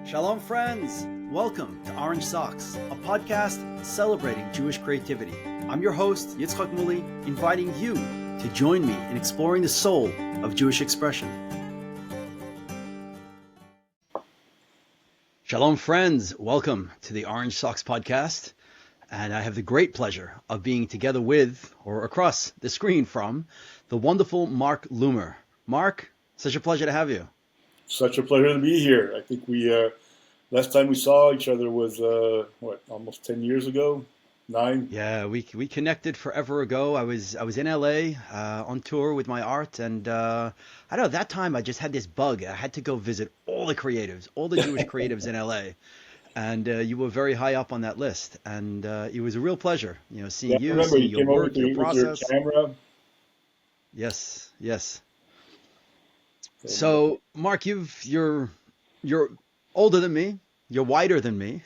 Shalom, friends! Welcome to Orange Socks, a podcast celebrating Jewish creativity. I'm your host, Yitzchak Muli, inviting you to join me in exploring the soul of Jewish expression. Shalom, friends! Welcome to the Orange Socks podcast. And I have the great pleasure of being together with, or across the screen from, the wonderful Marc Lumer. Marc, such a pleasure to have you. Such a pleasure to be here. I think last time we saw each other was almost 10 years ago, 9. Yeah, we connected forever ago. I was in LA on tour with my art, and I don't know, that time I just had this bug. I had to go visit all the creatives, all the Jewish creatives in LA, and you were very high up on that list, and it was a real pleasure, seeing Yeah, I you, remember seeing you your came over work, your with your process. camera. Yes. So, Marc, you're older than me, you're wider than me,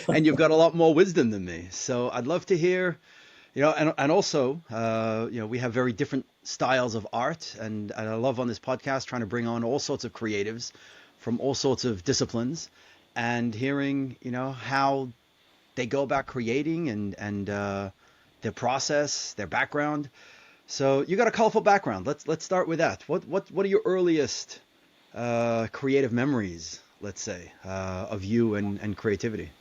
and you've got a lot more wisdom than me. So I'd love to hear, and also, we have very different styles of art, and I love on this podcast trying to bring on all sorts of creatives from all sorts of disciplines, and hearing, how they go about creating and their process, their background. So you got a colorful background. Let's start with that. What are your earliest creative memories, let's say, of you and creativity?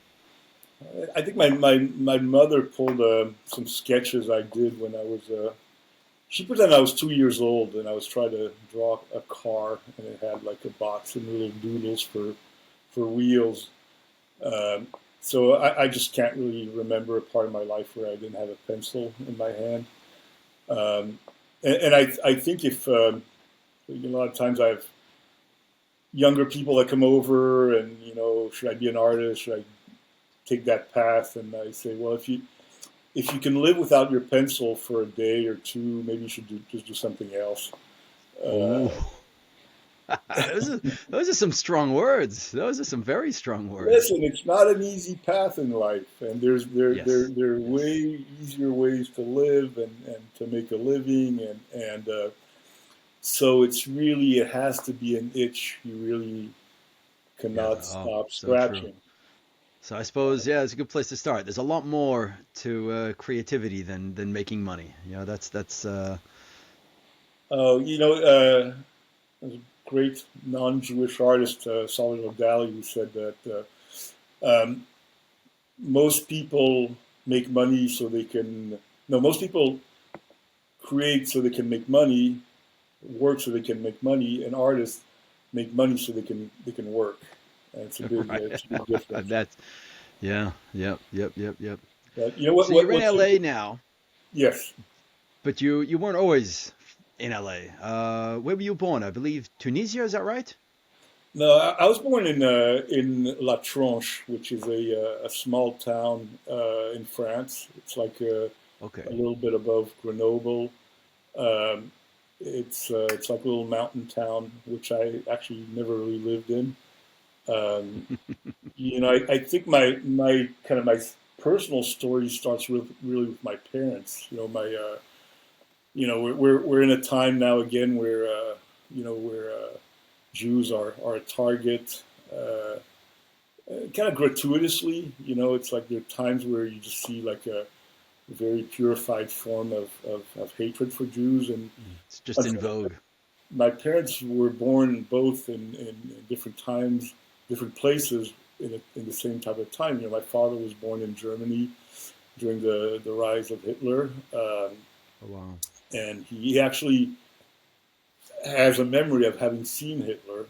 I think my mother pulled some sketches I did when I was. She pretended I was 2 years old, and I was trying to draw a car, and it had like a box and little doodles for wheels. So I just can't really remember a part of my life where I didn't have a pencil in my hand. And I think if a lot of times I have younger people that come over and, should I be an artist? Should I take that path? And I say, well, if you can live without your pencil for a day or two, maybe you should just do something else. Ooh. Those are some strong words. Those are some very strong words. Listen, it's not an easy path in life, and there are way easier ways to live and to make a living, and so it has to be an itch you really cannot stop So true. scratching. So I suppose, it's a good place to start. There's a lot more to creativity than making money. That's. There's a great non-Jewish artist, Salvador Dali, who said that most people make money so they can. No, most people create so they can make money, work so they can make money, and artists make money so they can work. And it's a big, Right. it's a big difference. That's Yep. But So you're in LA now, Yes. but you weren't always in LA. Where were you born? I believe Tunisia. Is that right? No, I was born in La Tronche, which is a small town in France. It's like Okay. a little bit above Grenoble. Um, it's like a little mountain town, which I actually never really lived in. Um, I think my personal story starts really with my parents. We're in a time now again where Jews are a target, kind of gratuitously. It's like there are times where you just see like a very purified form of hatred for Jews, and It's just in vogue. my parents were born both in different times, different places in the same type of time. My father was born in Germany during the rise of Hitler, Oh, wow. and he actually has a memory of having seen Hitler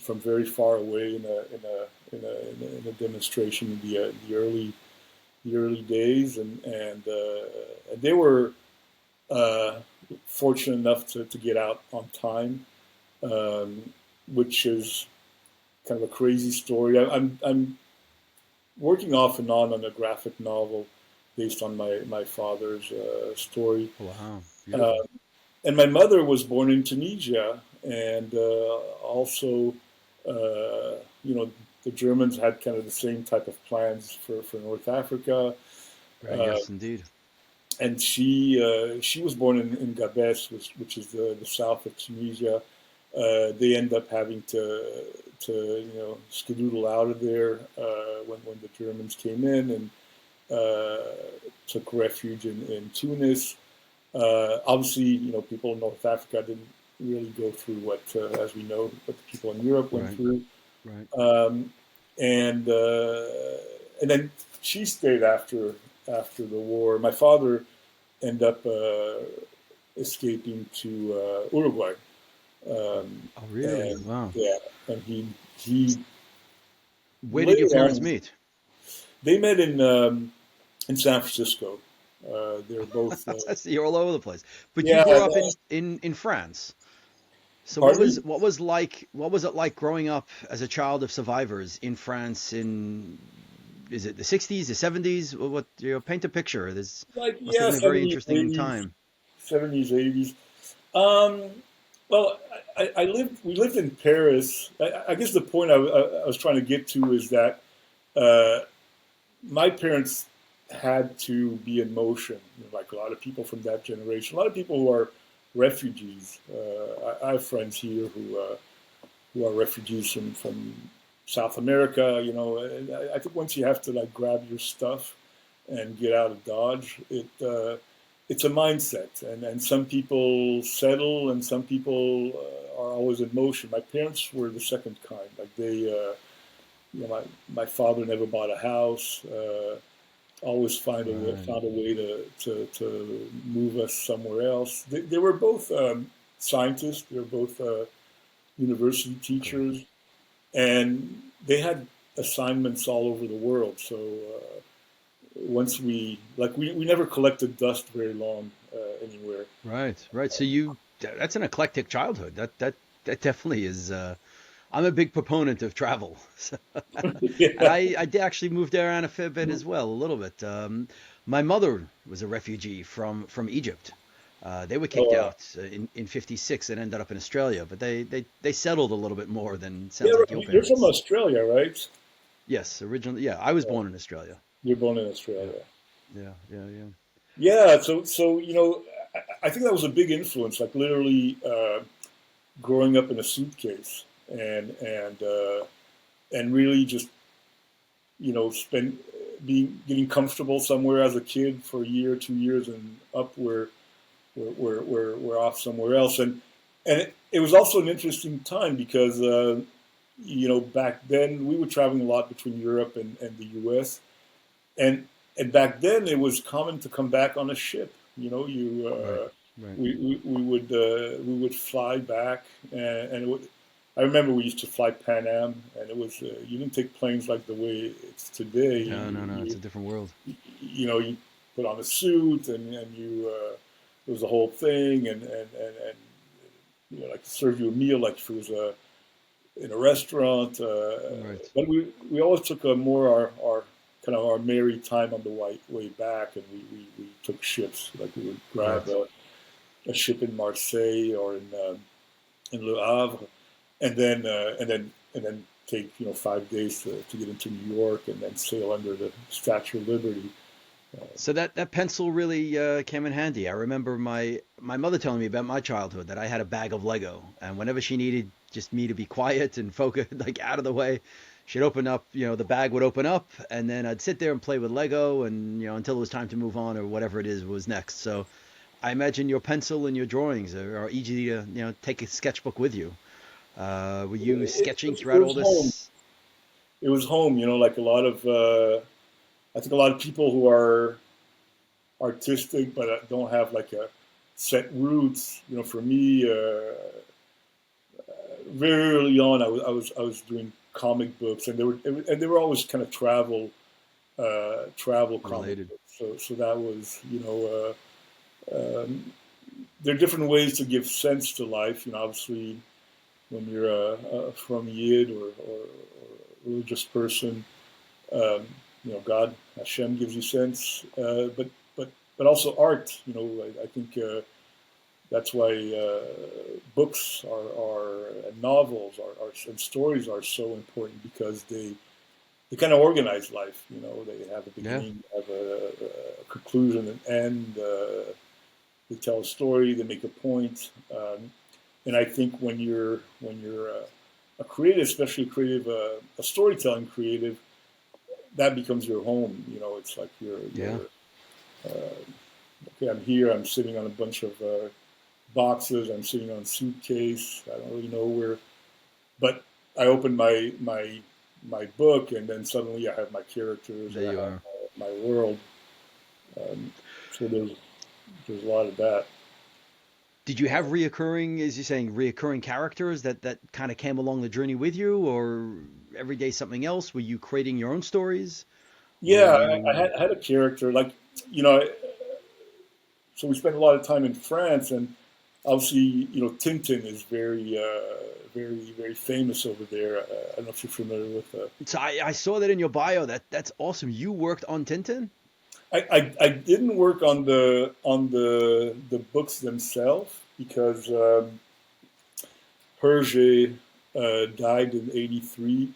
from very far away in a demonstration in the early days, and they were fortunate enough to get out on time, which is kind of a crazy story. I'm working off and on a graphic novel based on my father's story. Wow. Uh, Beautiful. and my mother was born in Tunisia, and also, the Germans had kind of the same type of plans for North Africa. Right. Uh, Yes, indeed. and she was born in Gabes, which is the south of Tunisia, They end up having to skedoodle out of there when the Germans came in and took refuge in Tunis. Obviously, people in North Africa didn't really go through what, as we know, what the people in Europe went Right. through. Right. Um, and then she stayed after the war. My father ended up escaping to Uruguay, Oh, really? and Wow. yeah, and he Where did your later parents on meet? they met in San Francisco. They're both You're all over the place. But you yeah. grew up in France. So Pardon me? what was it like growing up as a child of survivors in France in is it the 60s, the 70s? What paint a picture. This Like must have yeah, been a very 70s, interesting 80s, time. 70s, 80s. Um, well, we lived in Paris. I guess the point I was trying to get to is that uh, my parents had to be in motion, like a lot of people from that generation. A lot of people who are refugees. I have friends here who are refugees from South America. And I think once you have to like grab your stuff and get out of Dodge, it's a mindset, and some people settle, and some people are always in motion. My parents were the second kind. Like my father never bought a house. Always Right. found a way to move us somewhere else. They were both scientists. They were both university Okay. teachers, and they had assignments all over the world. So once we never collected dust very long anywhere. Right. Right. So that's an eclectic childhood. That definitely is I'm a big proponent of travel. And Yeah. I did actually move around a fair bit as well, a little bit. My mother was a refugee from Egypt. They were kicked Oh, out in '56 and ended up in Australia, but they settled a little bit more than yeah. sounds like your You're from parents. Australia, right? Yes, originally, yeah, I was born in Australia. You're born in Yeah, Australia. yeah, yeah, yeah. Yeah. So I think that was a big influence. Like literally growing up in a suitcase and really just spend being getting comfortable somewhere as a kid for a year, 2 years, and up we're off somewhere else. And it was also an interesting time because back then we were traveling a lot between Europe and the U.S. and and back then it was common to come back on a ship. You Right, right. we would fly back and I remember we used to fly Pan Am, and it was you didn't take planes like the way it's today. No, no, no. It's a different world. You put on a suit and it was the whole thing, and like serve you a meal like if it was in a restaurant. Right. But we always took a more our kind of our merry time on the way back, and we took ships. Like we would grab Right. a ship in Marseille or in Le Havre, and then take 5 days to get into New York, and then sail under the Statue of Liberty. So that pencil really came in handy. I remember my mother telling me about my childhood that I had a bag of Lego, and whenever she needed just me to be quiet and focus, like out of the way, she'd open up. The bag would open up, and then I'd sit there and play with Lego, and until it was time to move on or whatever it is was next. So I imagine your pencil and your drawings are easy to take a sketchbook with you. Were you sketching It throughout all was home. this? It was home. Like a lot of I think a lot of people who are artistic but don't have like a set roots. For me, very early on, I was doing comic books, and they were always kind of travel comic Related. books. So that was there are different ways to give sense to life. Obviously when you're from Yid or religious person, um, God Hashem gives you sense, but also art. I think that's why books and novels and stories are so important because they kind of organize life. They have a Yeah. beginning, have a conclusion, and end. They tell a story, they make a point. And I think when you're a creative, especially a creative, a storytelling creative, that becomes your home. You know, it's like Yeah. okay, I'm here. I'm sitting on a bunch of boxes. I'm sitting on a suitcase. I don't really know where, but I open my book, and then suddenly I have my characters There and I you have are. my world. So there's a lot of that. Did you have reoccurring, as you're saying, reoccurring characters that kind of came along the journey with you, or every day something else? Were you creating your own stories, or were Yeah, I you? had a character like you know. So we spent a lot of time in France, and obviously, you know, Tintin is very famous over there. I don't know if you're familiar with. So I saw that in your bio. That's awesome. You worked on Tintin? I didn't work on the books themselves because Hergé died in '83,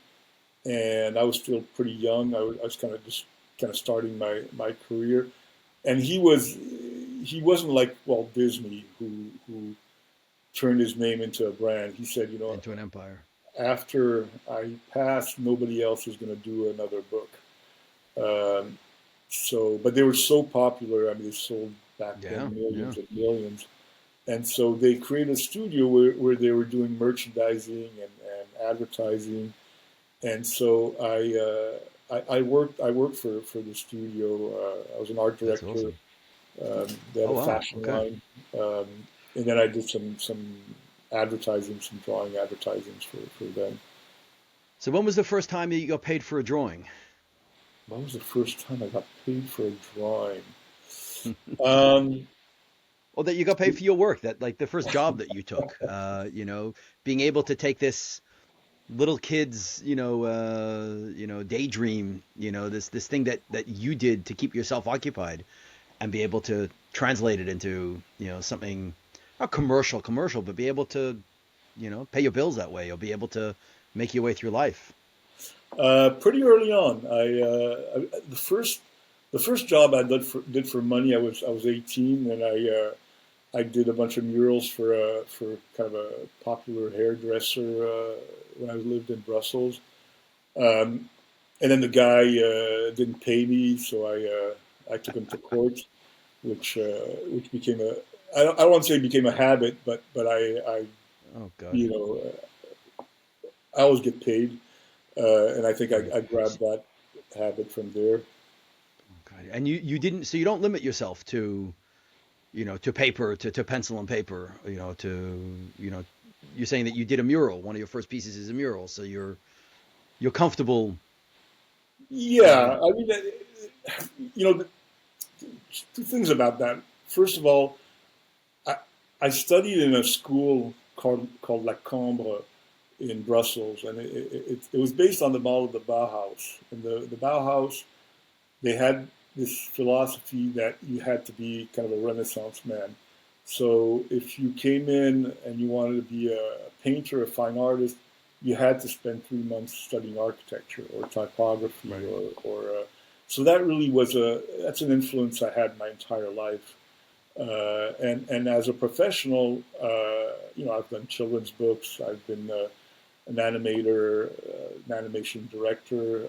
and I was still pretty young. I was kind of starting my career, and he wasn't like Walt Disney who turned his name into a brand. He said, you know, Into an empire. after I pass, nobody else is going to do another book. Um, but they were so popular. I mean, they sold back Yeah, then yeah. millions and millions. And so they created a studio where they were doing merchandising and advertising. And so I worked for the studio. I was an art That's director. awesome. They had Oh a wow. fashion Okay. line, and then I did some advertising, some drawing advertisements for them. So when was the first time that you got paid for a drawing? When was the first time I got paid for a drawing? Um, Or that you got paid for your work? That like the first job that you took? Being able to take this little kid's, daydream, this thing that you did to keep yourself occupied, and be able to translate it into, something not commercial, but be able to, pay your bills that way, or be able to make your way through life. Pretty early on, the first job I did for money. I was 18, and I did a bunch of murals for kind of a popular hairdresser when I lived in Brussels. Um, and then the guy didn't pay me, so I took him to court, which became a I don't want to say it became a habit, but I Oh God. you know I always get paid, and I think Right. I grabbed that habit from there. God. And you didn't, so you don't limit yourself to, to paper, to pencil and paper, you're saying that you did a mural. One of your first pieces is a mural, so you're comfortable, you know. Yeah, I mean, you know, two things about that. First of all, I, I studied in a school called La Cambre in Brussels, and it was based on the model of the Bauhaus. And the Bauhaus, they had this philosophy that you had to be kind of a Renaissance man. So if you came in and you wanted to be a painter, a fine artist, you had to spend 3 months studying architecture or typography Right. so that really was that's an influence I had my entire life. And as a professional, you know, I've done children's books. I've been an animator, an animation director.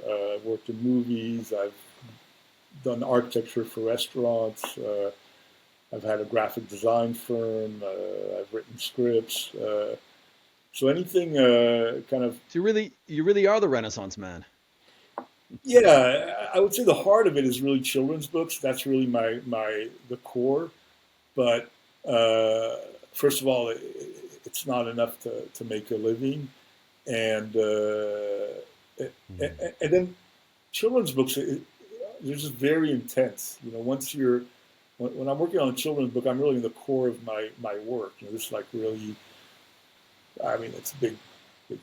Worked in movies. I've done architecture for restaurants. I've had a graphic design firm. I've written scripts. So anything kind of So you really are the Renaissance man. yeah, I would say the heart of it is really children's books. That's really my the core. But uh, first of all, it's not enough to make a living, and Mm. and then children's books they're just very intense. You know, once you're when I'm working on a children's book, I'm really in the core of my work. You know, this is like really, I mean, it's a big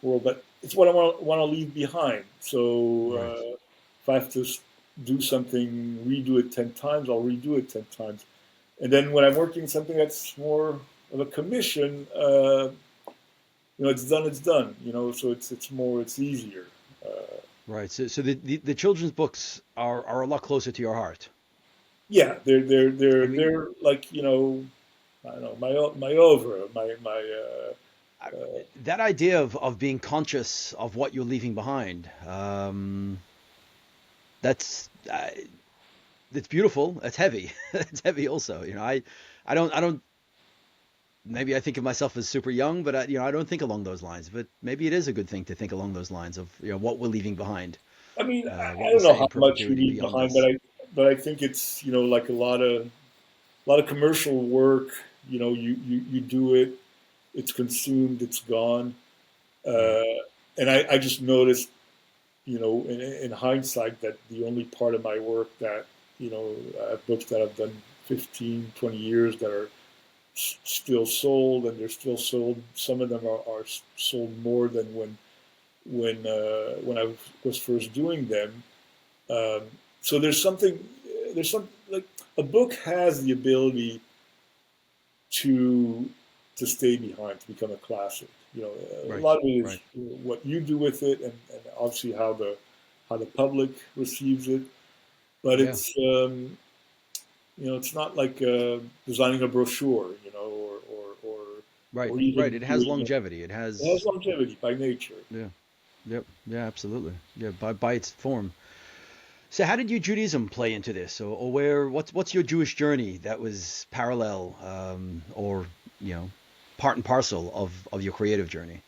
world, but it's what I want to leave behind. So Right. if I have to do something, redo it 10 times, I'll redo it 10 times. And then when I'm working something that's more of a commission, you know, it's done, it's done. You know, so it's easier. Uh, Right. So the children's books are a lot closer to your heart. yeah, I mean, they're like you know, I don't know, my over, my I- that idea of being conscious of what you're leaving behind, that's it's beautiful. It's heavy. It's heavy also. I don't. Maybe I think of myself as super young, but I don't think along those lines. But maybe it is a good thing to think along those lines of what we're leaving behind, I mean, what I will don't know stay how in much you perpetuity leave beyond behind, us. but I think it's like a lot of commercial work. You do it, it's consumed, it's gone, Right. uh, and I just noticed in hindsight that the only part of my work that books that I've done 15, 20 years that are still sold, and they're still sold. Some of them are sold more than when I was first doing them. Um, so there's some like a book has the ability to stay behind, to become a classic. A Right. lot of it is Right. what you do with it, and obviously how the public receives it. But Yeah. it's not like designing a brochure, Right. or Right. even It has doing longevity. it has longevity by nature. Yeah. Yep. Yeah. Absolutely. Yeah. By its form. So how did your Judaism play into this, or what's your Jewish journey that was parallel, or part and parcel of your creative journey?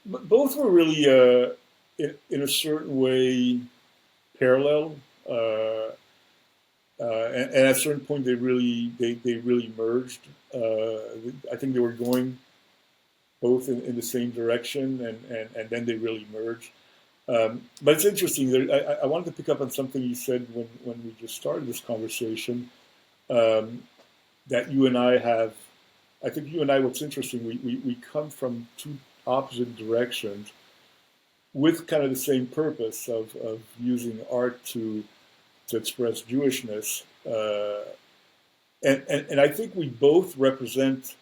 But both were really, in a certain way, parallel. Uh, and at a certain point, they really merged. I think they were going both in the same direction, and then they really merged. But it's interesting. I wanted to pick up on something you said when we just started this conversation. Um, that you and I have, I think you and I, what's interesting, we come from two opposite directions with kind of the same purpose of using art to express Jewishness. And I think we both represent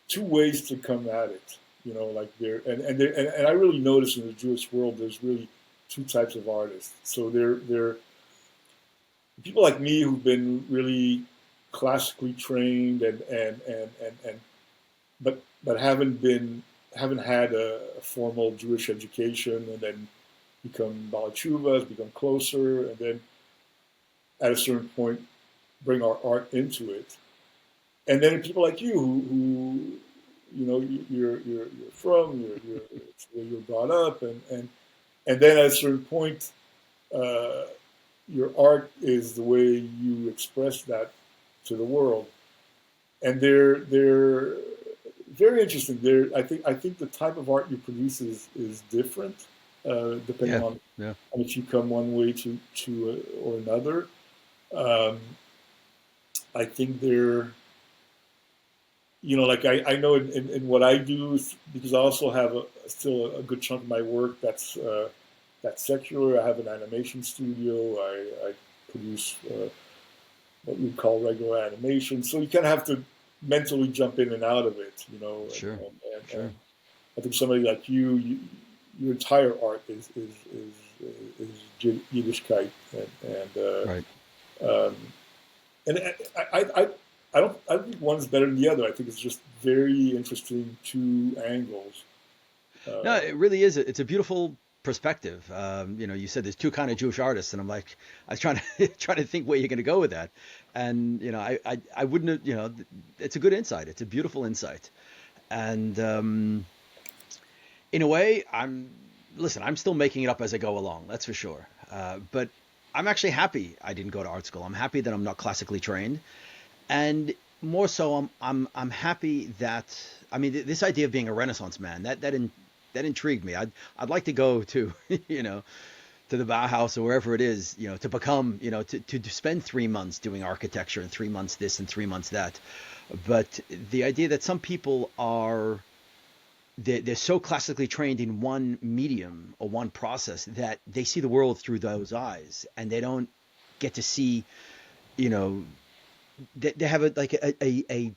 two ways to come at it. Like and I really notice in the Jewish world, there's really two types of artists. So they're people like me who've been really classically trained and but haven't had a formal Jewish education, and then become balachuvas, become closer, and then at a certain point bring our art into it. And then people like you who you're from, it's where you're brought up, and then at a certain point, uh, your art is the way you express that to the world. And they're very interesting. I think the type of art you produce is different, depending Yeah. on Yeah. if you come one way or another. Um, I think they're like I know in what I do, because I also have still a good chunk of my work that's secular. I have an animation studio. I produce what we call regular animation. So you kind of have to mentally jump in and out of it, Sure. and Sure. I think somebody like your entire art is Yiddishkeit, Right. um, and I don't think one's better than the other. I think it's just very interesting two angles. No, Uh, it really is. It's a beautiful perspective. You said there's two kind of Jewish artists, and I'm like, I was trying to trying to think where you're going to go with that, and I wouldn't have, it's a good insight. It's a beautiful insight, and in a way, I'm still making it up as I go along. That's for sure. But I'm actually happy I didn't go to art school. I'm happy that I'm not classically trained, and more so, I'm happy that I mean this idea of being a Renaissance man that intrigued me. I'd like to go to to the Bauhaus or wherever it is, to become, to spend 3 months doing architecture and 3 months this and 3 months that. But the idea that some people are they're so classically trained in one medium or one process that they see the world through those eyes, and they don't get to see, you know, they have a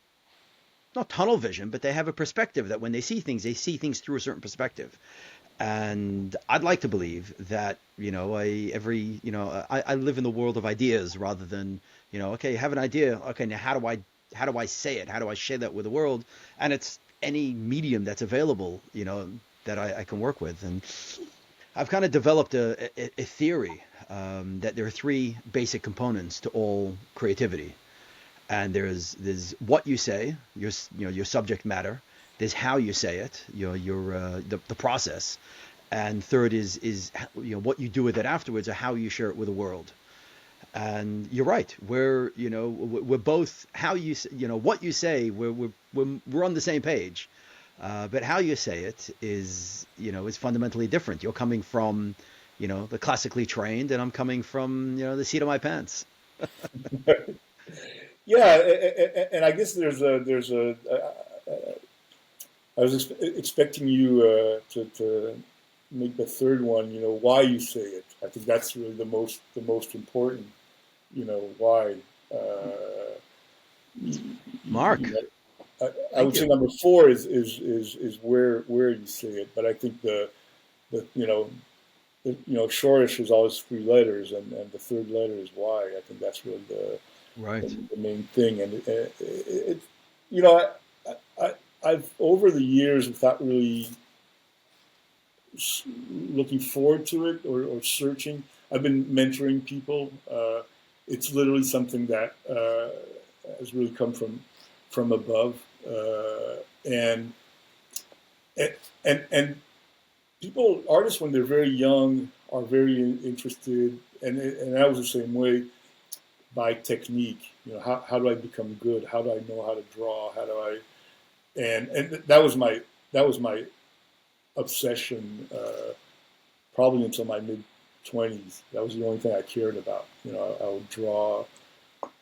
not tunnel vision, but they have a perspective that when they see things through a certain perspective. And I'd like to believe that, I live in the world of ideas rather than, okay, I have an idea. Okay, now how do I how do I say it? How do I share that with the world? And it's any medium that's available, that I can work with. And I've kind of developed a theory that there are three basic components to all creativity, and there's what you say, your subject matter. There's how you say it, the process, and third is what you do with it afterwards, or how you share it with the world. And you're right. We're both how what you say. We're on the same page, but how you say it is fundamentally different. You're coming from the classically trained, and I'm coming from the seat of my pants. Yeah, and I guess there's a I was expecting you to make the third one. Why you say it. I think that's really the most important. Why. You Mark, I thank would say you. number four is where you say it, but I think the shortish is always three letters, and the third letter is why. I think that's really Right. the main thing, and you know, I, I I've over the years without really looking forward to it or searching. I've been mentoring people. It's literally something that has really come from above, and and people, artists, when they're very young, are very interested, and I was the same way by technique. How do I become good? How do I know how to draw? How do I and that was my obsession probably until my mid 20s. That was the only thing I cared about. I would draw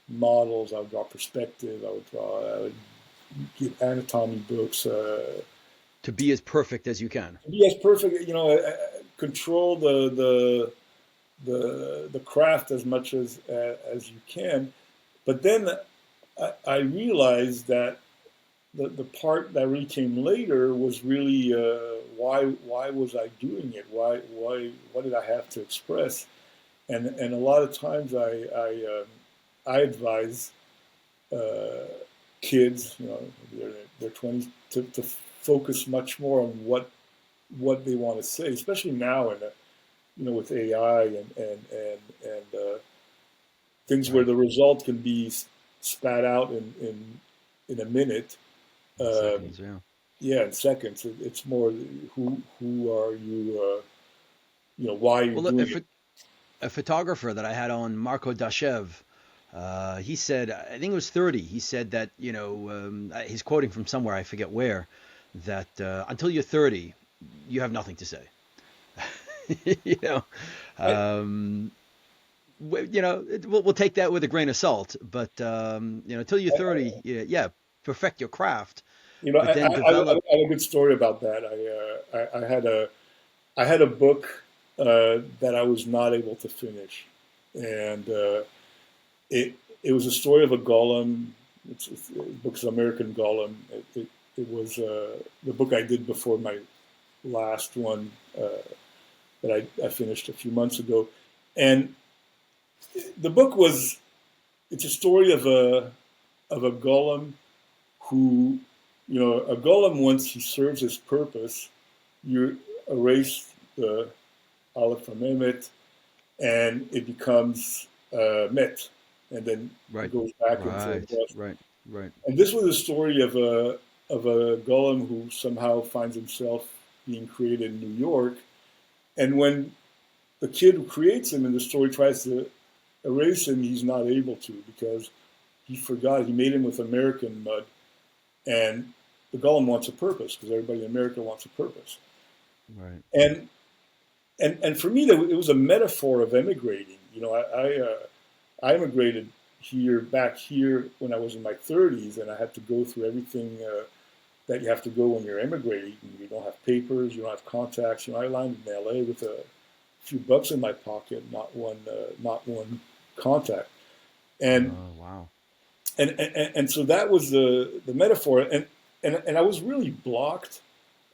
models. I would draw perspective. I would get anatomy books. To be as perfect as you can. Yes, perfect. Control the craft as much as you can. But then I realized that the part that really came later was really why was I doing it? Why what did I have to express? And a lot of times I advise uh, kids, their 20s, to focus much more on what they want to say, especially now in with AI and things where Right. the result can be spat out in a minute. In Um, seconds, yeah. yeah, in seconds. It's more who are you? Why are you Well, look, doing it? a photographer that I had on, Marco Dashev, he said, I think it was 30. He said that, he's quoting from somewhere, I forget where, that until you're 30, you have nothing to say. you know, I, um, we'll take that with a grain of salt, but, until you're I, 30, yeah, perfect your craft, you know, but then I develop. have a good story about that. I had a book that I was not able to finish, and it it was a story of a golem. The book's American Golem. It was the book I did before my last one that I finished a few months ago, and the book was it's a story of a golem who a golem once he serves his purpose, you erase the aleph from emet and it becomes met, and then it Right, goes back into a right, dust. right, right, And this was a story of a golem who somehow finds himself being created in New York. And when the kid who creates him in the story tries to erase him, he's not able to because he forgot he made him with American mud, and the golem wants a purpose because everybody in America wants a purpose. right. And and for me, it was a metaphor of emigrating. I immigrated back here when I was in my 30s, and I had to go through everything that you have to go when you're immigrating. You don't have papers, you don't have contacts. I landed in LA with a few bucks in my pocket, not one contact, and Oh, wow. and so that was the metaphor, and I was really blocked.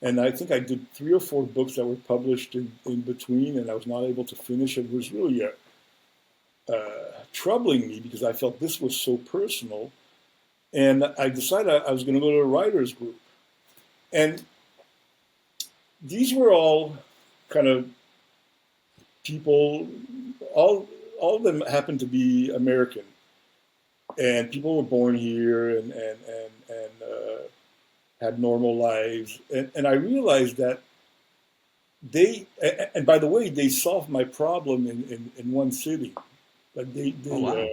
And I think I did 3 or 4 books that were published in between, and I was not able to finish it. It was really troubling me because I felt this was so personal. And I decided I was going to go to a writers group. And these were all kind of people, all all of them happened to be American, and people were born here and had normal lives. And I realized that and by the way, they solved my problem in one sitting. Like Oh wow.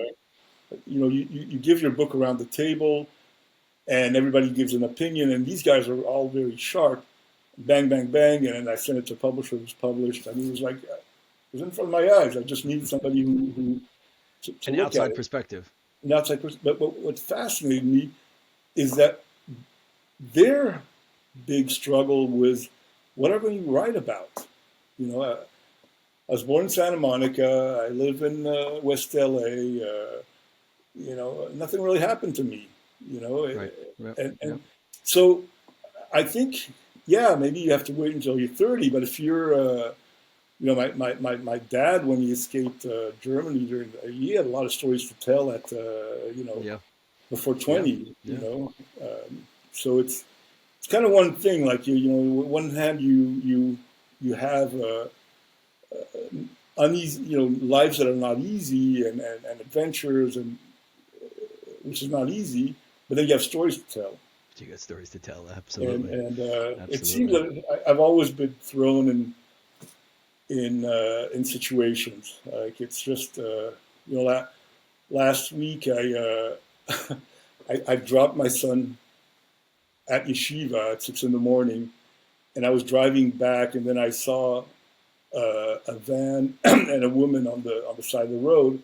you give your book around the table, and everybody gives an opinion, and these guys are all very sharp. Bang, bang, bang, and then I sent it to publisher. It was published. I mean, it was like it was in front of my eyes. I just needed somebody who to An look at outside it. perspective. An outside person. But what fascinated me is that their big struggle was what am I going to write about? You know, I was born in Santa Monica. I live in West LA. Nothing really happened to me. You know, Right. Yep. and Yep. so I think, yeah, maybe you have to wait until you're 30. But if you're, my dad, when he escaped Germany, he had a lot of stories to tell at, Yeah. before Yeah. 20. Yeah. So it's kind of one thing. Like on one hand, you have uneasy, lives that are not easy and adventures and which is not easy. But then you have stories to tell. You got stories to tell. And Absolutely. and it seems Absolutely. that I've always been thrown in situations like it's just last week I dropped my son at yeshiva at 6 in the morning, and I was driving back, and then I saw a van and a woman on the side of the road.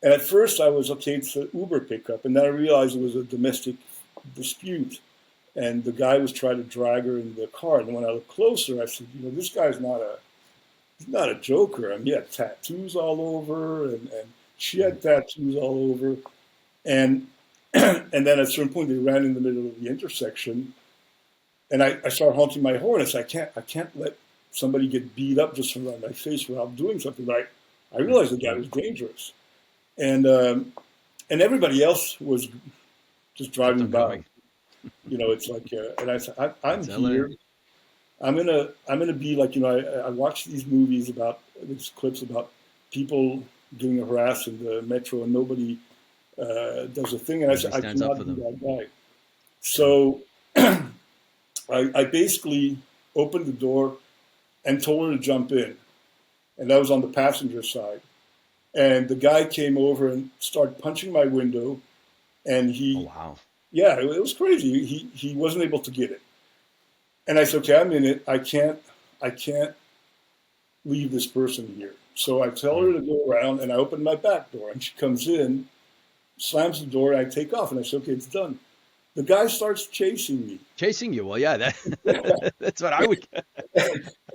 And at first I was okay, it's an Uber pickup, and then I realized it was a domestic dispute. And the guy was trying to drag her in the car. And when I looked closer, I said, this guy's he's not a joker. I mean, he had tattoos all over, and she Mm. had tattoos all over. And and then at a certain point, they ran in the middle of the intersection, and I started honking my horn. I said, I can't let somebody get beat up just around my face without doing something. But I Right. realized the guy Right. was dangerous, and everybody else was just Kept driving on by. going. It's like, and I said, I'm That's LA. here. I'm gonna be like I watch these movies about these clips about people getting harassed in the metro and nobody does a thing, and I said Nobody I stands up cannot for be them. that guy. Yeah. So I basically opened the door and told her to jump in, and that was on the passenger side. And the guy came over and started punching my window, and Oh he, wow. yeah, it was crazy. He wasn't able to get it, and I said, okay, I'm in it. I can't leave this person here. So I tell her Mm. to go around, and I open my back door, and she comes in, slams the door, and I take off, and I say, okay, it's done. The guy starts chasing me, Chasing you. Well, yeah. That. That's what I would.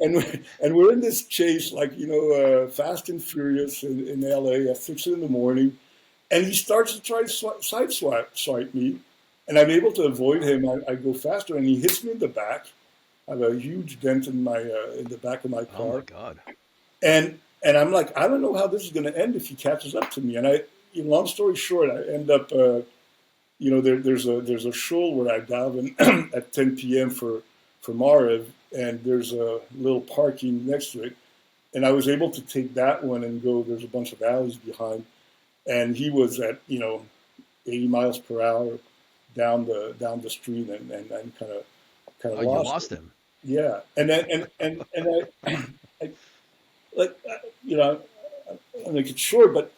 and we're in this chase, like Fast and Furious in L.A. at 6 in the morning, and he starts to try to swipe me, and I'm able to avoid him. I go faster, and he hits me in the back. I have a huge dent in the back of my Oh my car, God. and I'm like, I don't know how this is going to end if he catches up to me. And long story short, I end up, there's a shul where I daven at 10 p.m. for Maariv, and there's a little parking next to it, and I was able to take that one and go. There's a bunch of alleys behind, and he was at 80 miles per hour down the street, and kind of Oh, you lost lost it. him. Yeah, and then and I like I'll make it short, but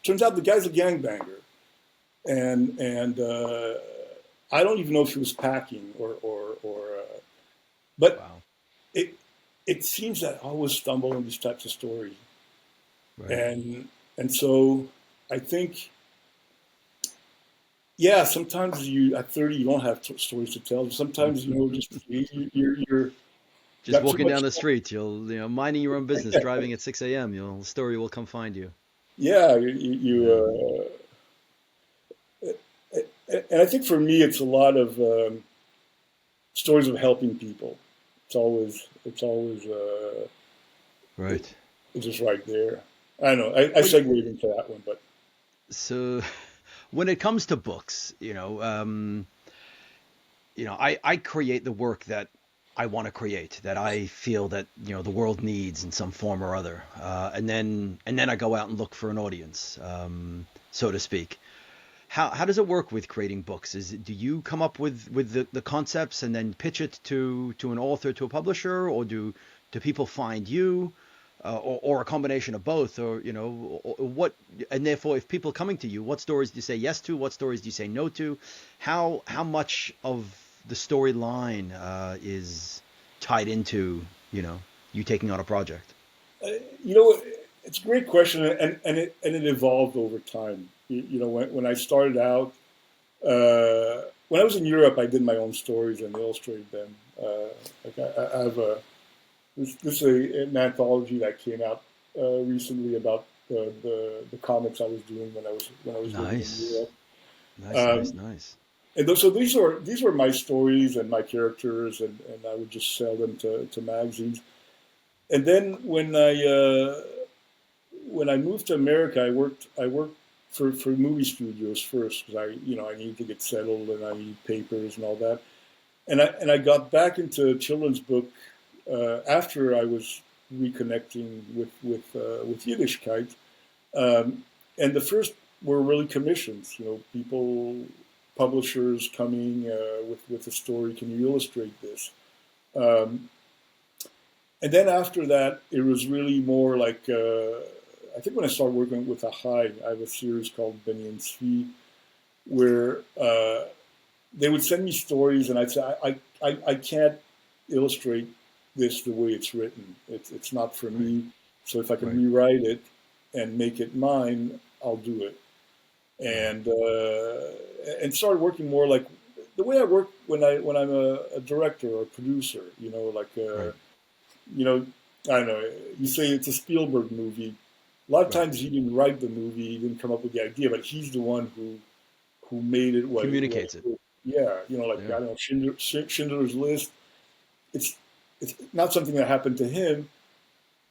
turns out the guy's a gangbanger, and I don't even know if he was packing but Wow. it it seems that I always stumble in these types of stories, Right. and so I think, yeah, sometimes you at 30 you don't have stories to tell. Sometimes just you're Just got too walking much. down the street, minding your own business, driving at 6 a.m. The story will come find you. Yeah, Yeah. and I think for me it's a lot of stories of helping people. It's always Right. it's just right there. I don't know. I Well, segued into that one, but so when it comes to books, I create the work that I want to create, that I feel that the world needs in some form or other, and then I go out and look for an audience, so to speak. How does it work with creating books? Do you come up with the concepts and then pitch it to an author, to a publisher, or do people find you, or a combination of both, or what? And therefore, if people are coming to you, what stories do you say yes to? What stories do you say no to? How much of the storyline is tied into you taking on a project? Uh, you know, it's a great question, and it evolved over time. When I started out, when I was in Europe, I did my own stories and illustrated them. Like I have this is an anthology that came out recently about the comics I was doing when I was living in Nice, Europe. nice, nice, Um, nice. so these were my stories and my characters, and I would just sell them to magazines. And then when I moved to America, I worked for movie studios first because I needed to get settled and I needed papers and all that. And I got back into children's book after I was reconnecting with Yiddishkeit. Um, and the first were really commissions. People, publishers coming with a story. Can you illustrate this? Um, and then after that, it was really more like I think when I started working with Ahai, I have a series called Benny and Svi, where they would send me stories, and I'd say I can't illustrate this the way it's written. It's not for Right, me. So if I can right, rewrite it and make it mine, I'll do it. right, And started working more like the way I work when I'm a director or a producer. Like right, you know, I don't know. You say it's a Spielberg movie. A lot of right. times he didn't write the movie, he didn't come up with the idea, but he's the one who made it what it Communicates it. is. Yeah, like Yeah. I don't know, Schindler's List. It's it's not something that happened to him,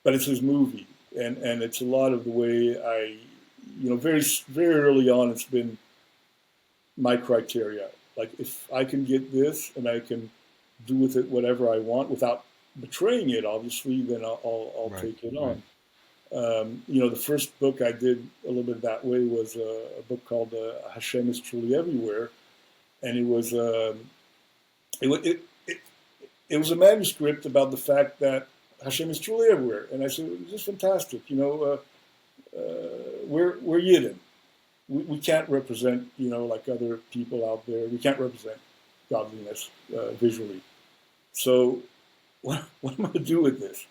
but it's his movie, and it's a lot of the way very very early on. It's been my criteria. Like if I can get this and I can do with it whatever I want without betraying it, obviously, then I'll Right, take it right. on. The first book I did a little bit that way was a book called Hashem is Truly Everywhere, and it, it was a manuscript about the fact that Hashem is truly everywhere, and I said this is fantastic. We're Yidden. We can't represent like other people out there. We can't represent godliness visually. So what am I going to do with this?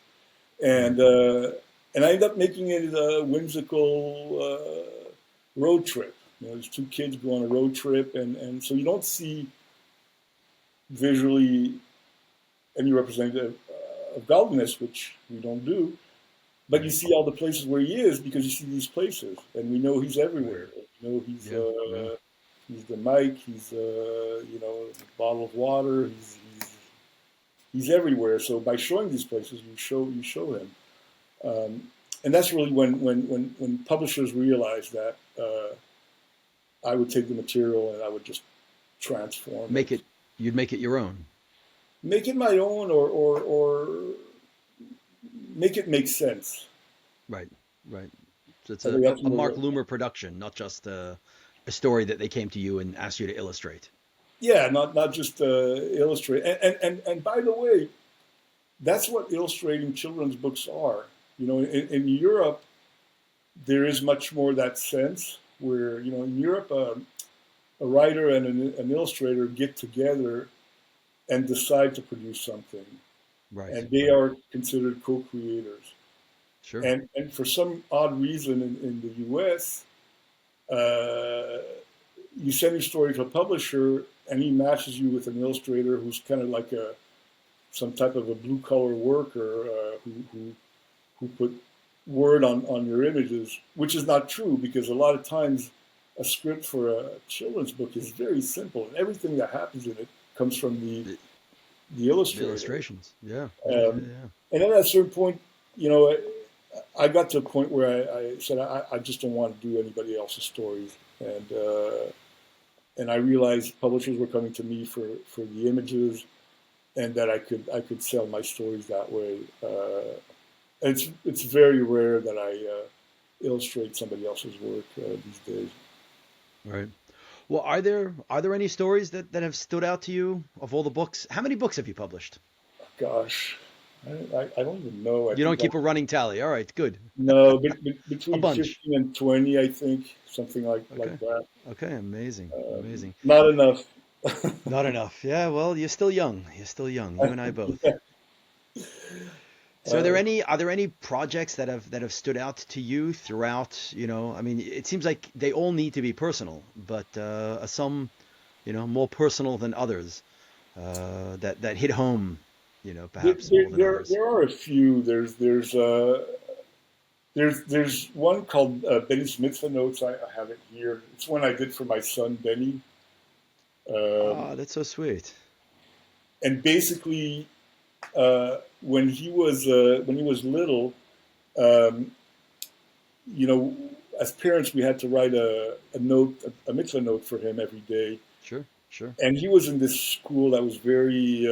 Right. And I ended up making it a whimsical road trip. There's two kids go on a road trip, and so you don't see visually any representative of godliness, which we don't do, but you Right. see all the places where he is because you see these places, and we know he's Right. everywhere. Yeah. Yeah. He's the mic, he's the bottle of water, he's everywhere. So by showing these places, you show him. Um, and that's really when publishers realized that I would take the material and I would just transform Make it, it. You'd make it your own. make it my own, or make it make sense. Right. Right. So it's I a, think a, that's a more. Marc Lumer production, not just a story that they came to you and asked you to illustrate. Yeah, not just illustrate. And by the way, that's what illustrating children's books are. In Europe, there is much more that sense where in Europe, a writer and an illustrator get together and decide to produce something, Right. and they Right. are considered co-creators. Sure. And for some odd reason in the U.S., uh, you send your story to a publisher, and he matches you with an illustrator who's kind of like some type of a blue collar worker who put word on your images, which is not true because a lot of times a script for a children's book is very simple, and everything that happens in it comes from The, the the illustrator. illustrations. Yeah. Yeah. Yeah. Um, Yeah. and then at a certain point, you know, I got to a point where I said I just don't want to do anybody else's stories. and I realized publishers were coming to me for the images, and that I could sell my stories that way. It's very rare that I illustrate somebody else's work these days. Right. Well, are there any stories that have stood out to you of all the books? How many books have you published? Gosh, I don't even know. I You don't think I keep a running tally. All right, good. no, A between bunch. 15 and 20, I think, something Okay. like that. Okay, amazing. Amazing. Not enough. Not enough. Yeah, well, you're still young. You're still young. You and I both. Yeah. So Uh, are there any projects that have stood out to you throughout, I mean, it seems like they all need to be personal, but are some, more personal than others, that hit home, perhaps more than others. there are a few. There's one called Benny's Mitzvah Notes. I have it here. It's one I did for my son Benny. Um, Ah, that's so sweet. and basically, when he was little, um, you know, as parents, we had to write a note, a mitzvah note for him every day. Sure, sure. And he was in this school that was very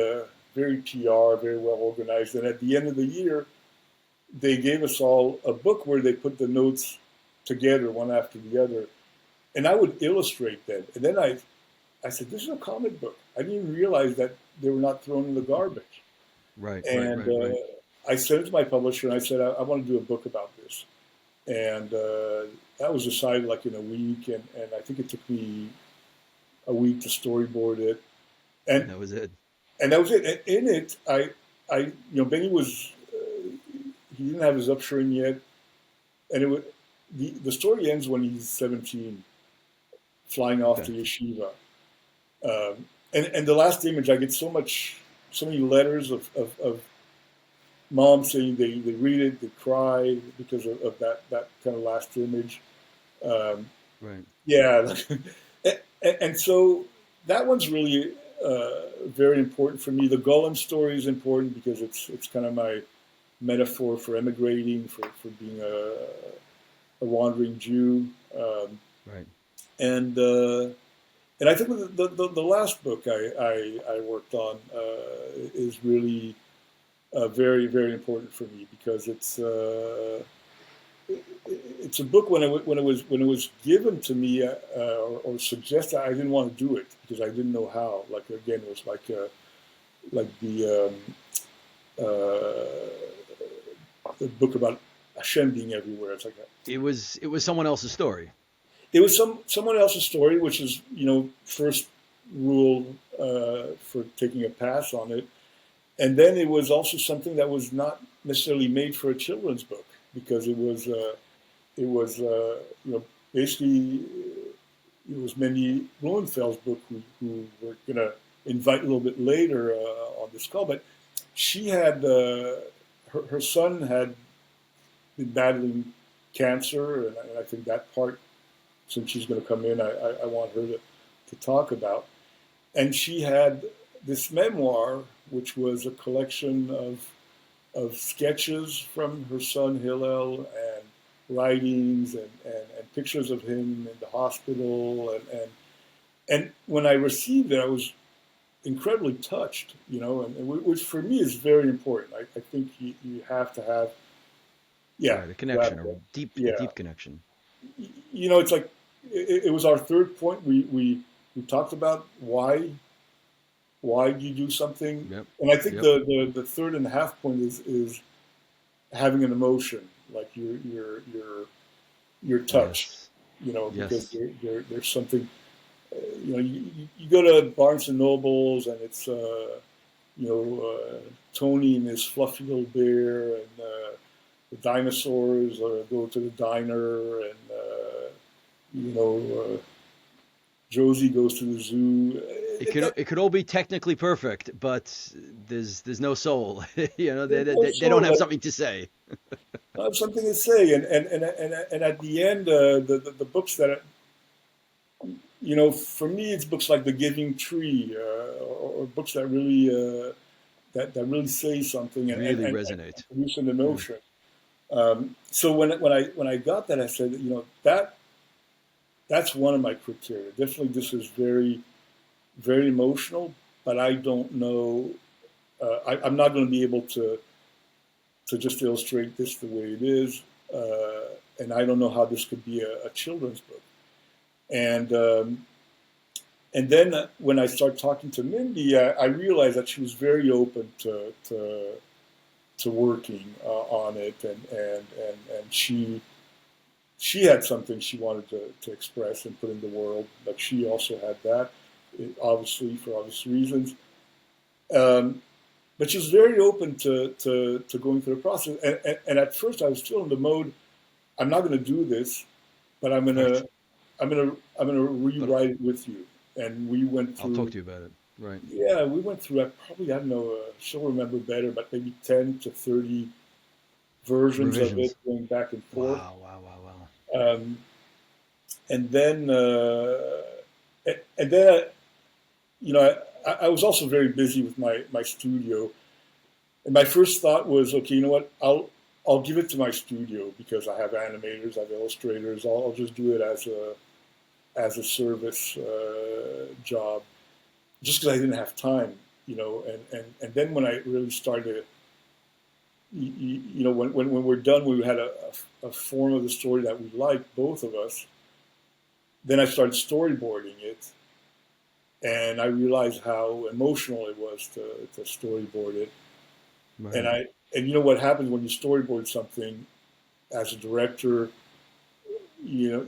PR, very well organized. And at the end of the year, they gave us all a book where they put the notes together one after the other, and I would illustrate them. And then I said, "This is a comic book." I didn't even realize that they were not thrown in the garbage. Right, right, And right, right. I sent it to my publisher, and I said, I want to do a book about this. And that was decided like in a week, and I think it took me a week to storyboard it, and And that was it. that was it. And in it, Benny was he didn't have his upshirt yet, and it was the story ends when he's 17, flying off Okay. to yeshiva. And the last image, I get so many letters of moms saying they read it, they cry because of that kind of last image. Um, Right. yeah, and so that one's really very important for me. The Golem story is important because it's kind of my metaphor for emigrating, for being a wandering Jew, Right. and I think the last book I worked on is really very important for me because it's a book when it was given to me or suggested. I didn't want to do it because I didn't know how. Like again, it was like the book about Hashem being everywhere. It's like It was someone else's story. it was someone else's story, which is first rule for taking a pass on it, and then it was also something that was not necessarily made for a children's book because it was basically it was Mindy Blumenfeld's book who we're gonna invite a little bit later on this call, but she had her son had been battling cancer, and I think that part, since she's going to come in, I want her to talk about. And she had this memoir, which was a collection of sketches from her son Hillel and writings and pictures of him in the hospital. And when I received it, I was incredibly touched, and which for me is very important. I think you have to have, yeah, Right. A you connection, have a to, yeah. deep connection. It's like it was our third point. We talked about why do you do something, Yep. and I think Yep. the third and a half point is having an emotion, like you're touched, Yes. because Yes. there's something. You go to Barnes and Nobles, and it's Tony and his fluffy little bear, and the dinosaurs, or go to the diner, and you know, Josie goes to the zoo. It could all be technically perfect, but there's no soul. They don't Also, have something to say. I have something to say, and at the end, the books that for me, it's books like The Giving Tree, or books that really that really say something Really and resonate. produce an Yeah. emotion. So when I got that, I said, that that's one of my criteria. Definitely, this is very, very emotional, but I don't know. I'm not going to be able to just illustrate this the way it is, and I don't know how this could be a children's book. And and then when I started talking to Mindy, I realized that she was very open to working on it, and she had something she wanted to express and put in the world, but she also had that, obviously for obvious reasons. Um, but she was very open to going through the process. And at first, I was still in the mode: I'm not going to do this, but Right. I'm gonna But rewrite it with you. And we went I'll talk through. to you about it. Right. Yeah, we went through. Probably, I don't know. She'll remember better, but maybe 10 to 30 versions of it, Revisions. going back and forth. Wow, wow, wow, wow. Um, and then and then you know, I was also very busy with my studio, and my first thought was, okay, you know what, I'll give it to my studio because I have animators, I have illustrators. I'll just do it as a service job, just because I didn't have time, you know. And then when I really started, you know, when we're done, we had a form of the story that we liked, both of us. Then I started storyboarding it, and I realized how emotional it was to storyboard it. Right. And you know what happens when you storyboard something as a director, you know,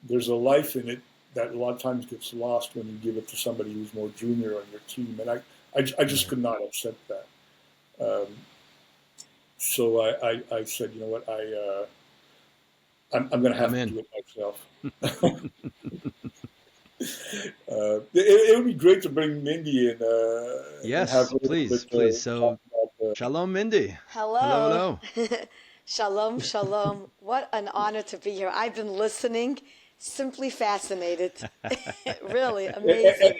there's a life in it that a lot of times gets lost when you give it to somebody who's more junior on your team, and I just Right. could not accept that. Um, so I said, you know what, I'm going to I'm have to in. do it myself. It would be great to bring Mindy in and have Yes, her a little please, bit please. talk So, about shalom, Mindy. Hello, Hello. hello. Shalom, shalom. What an honor to be here. I've been listening, simply fascinated. Really amazing.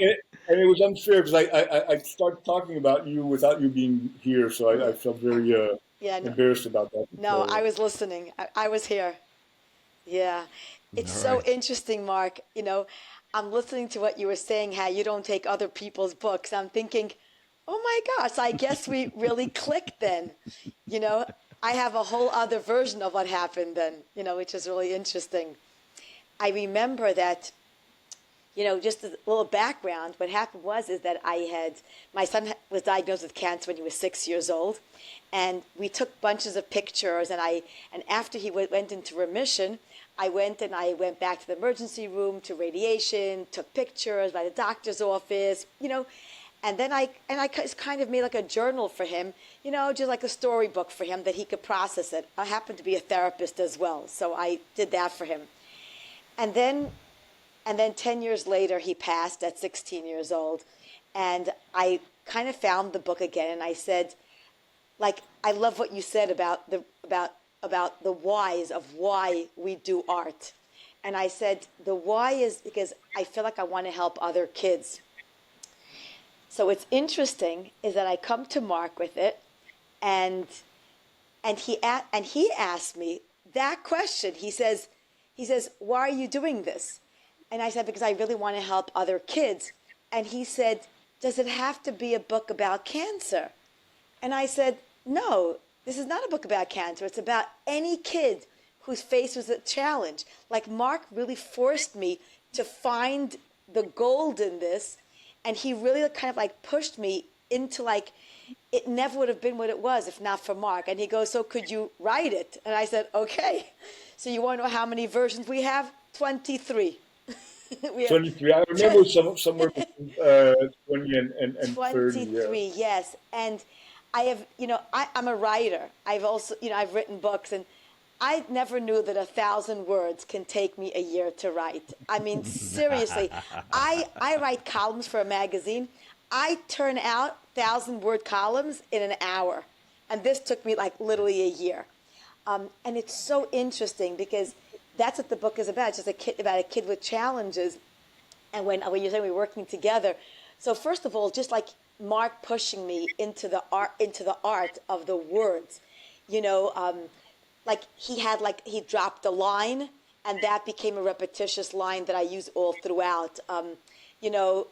and it was unfair because I started talking about you without you being here, so I Yeah, felt very yeah, no, embarrassed about that. no, I was listening. I was here. Yeah. It's All so right. interesting, Mark. I'm listening to what you were saying, how you don't take other people's books. I'm thinking, oh my gosh, I guess we really clicked then. You know, I have a whole other version of what happened then, which is really interesting. I remember that, just a little background. What happened is that my son was diagnosed with cancer when he was 6 years old, and we took bunches of pictures. And after he went into remission, I went back to the emergency room, to radiation, took pictures by the doctor's office, and then I kind of made like a journal for him, just like a storybook for him that he could process it. I happened to be a therapist as well, so I did that for him. And then and then 10 years later, he passed at 16 years old. And I kind of found the book again, and I said, like, I love what you said about the whys of why we do art. And I said, the why is because I feel like I want to help other kids. So what's interesting is that I come to Mark with it, and he asked me that question. He says, why are you doing this? And I said, because I really want to help other kids. And he said, does it have to be a book about cancer? And I said, no, this is not a book about cancer. It's about any kid who's faced with a challenge. Like, Mark really forced me to find the gold in this. And he really kind of like pushed me into, like, it never would have been what it was if not for Mark. And he goes, so could you write it? And I said, okay. So you want to know how many versions we have? 23. We have 23. I remember somewhere between 20 and 30. Yeah. 23, yes. And I have, I'm a writer. I've also, I've written books, and I never knew that 1,000 words can take me a year to write. I mean, seriously, I write columns for a magazine. I turn out 1,000-word columns in an hour. And this took me like literally a year. And it's so interesting because that's what the book is about. It's just about a kid with challenges. And when you're saying we're working together, so first of all, just like Mark pushing me into the art of the words, you know, like he dropped a line, and that became a repetitious line that I use all throughout. You know,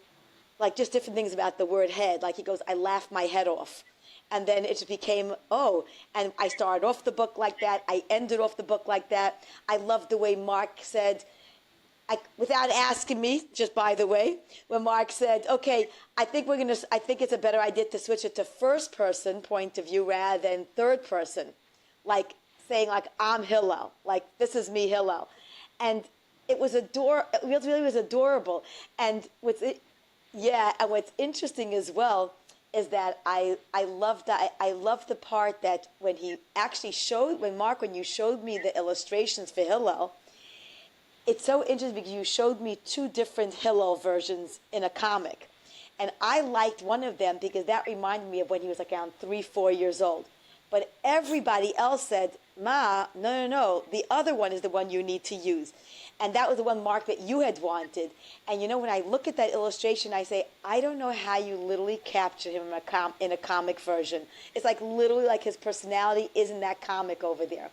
like just different things about the word head. Like he goes, I laughed my head off. And then it just became, oh, and I started off the book like that. I ended off the book like that. I loved the way Mark said, without asking me, just by the way, when Mark said, okay, I think it's a better idea to switch it to first person point of view rather than third person. Like saying like, I'm Hillel, like this is me, Hillel. And it was it really was adorable. And yeah, and what's interesting as well is that I love the part that when he actually showed, when you showed me the illustrations for Hillel, it's so interesting because you showed me two different Hillel versions in a comic. And I liked one of them because that reminded me of when he was like around 3, 4 years old. But everybody else said, Ma, no, the other one is the one you need to use. And that was the one, Mark, that you had wanted. And you know, when I look at that illustration, I say, I don't know how you literally captured him in a comic version. It's like literally like his personality is in that comic over there.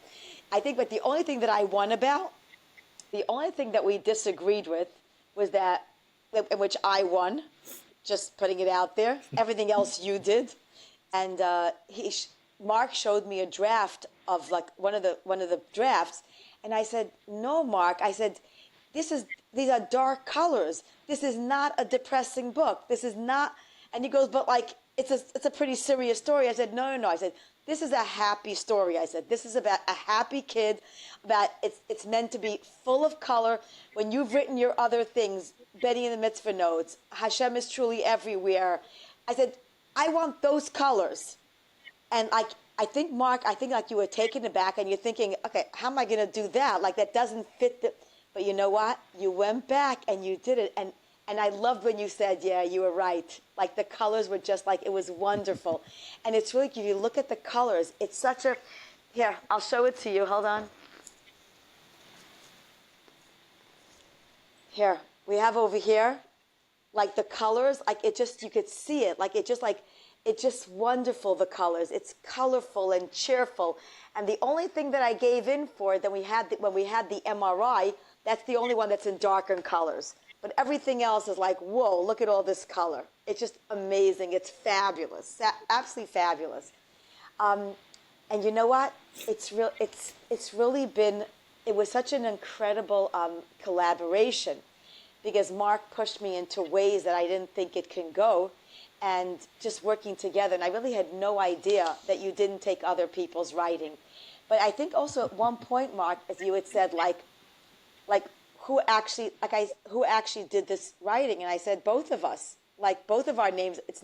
I think, but the only thing that I won about, the only thing that we disagreed with was that, in which I won, just putting it out there. Everything else you did. And Mark showed me a draft of like one of the drafts, and I said, "No, Mark." I said, these are dark colors. This is not a depressing book. This is not." And he goes, "But like it's a pretty serious story." I said, "No. I said, this is a happy story." I said, "This is about a happy kid. About it's meant to be full of color. When you've written your other things, Betty in the Mitzvah Notes, Hashem is truly everywhere." I said, "I want those colors." And like, I think, Mark, like you were taken aback and you're thinking, okay, how am I going to do that? Like that doesn't fit but you know what? You went back and you did it. And I loved when you said, yeah, you were right. Like the colors were just like, it was wonderful. And it's really, if you look at the colors, it's such a, here, I'll show it to you. Hold on. Here, we have over here, like the colors, like it just, you could see it. Like it just like, it's just wonderful, the colors. It's colorful and cheerful. And the only thing that I gave in for when we had the MRI, that's the only one that's in darker colors. But everything else is like, whoa, look at all this color. It's just amazing. It's fabulous, absolutely fabulous. And you know what? It's really been, it was such an incredible collaboration because Mark pushed me into ways that I didn't think it can go. And just working together. And I really had no idea that you didn't take other people's writing. But I think also at one point, Mark, as you had said, who actually did this writing? And I said, both of us. Like both of our names. It's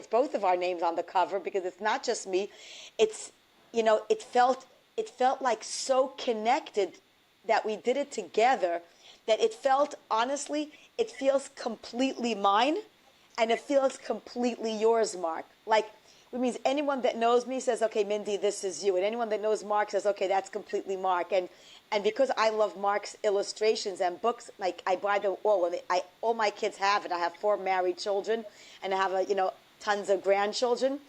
both of our names on the cover because it's not just me. It's, you know, it felt like so connected that we did it together that it felt, honestly, it feels completely mine. And it feels completely yours, Mark. Like, which means anyone that knows me says, okay, Mindy, this is you. And anyone that knows Mark says, okay, that's completely Mark. And because I love Mark's illustrations and books, like I buy them all. And all my kids have it. I have 4 married children and I have, tons of grandchildren.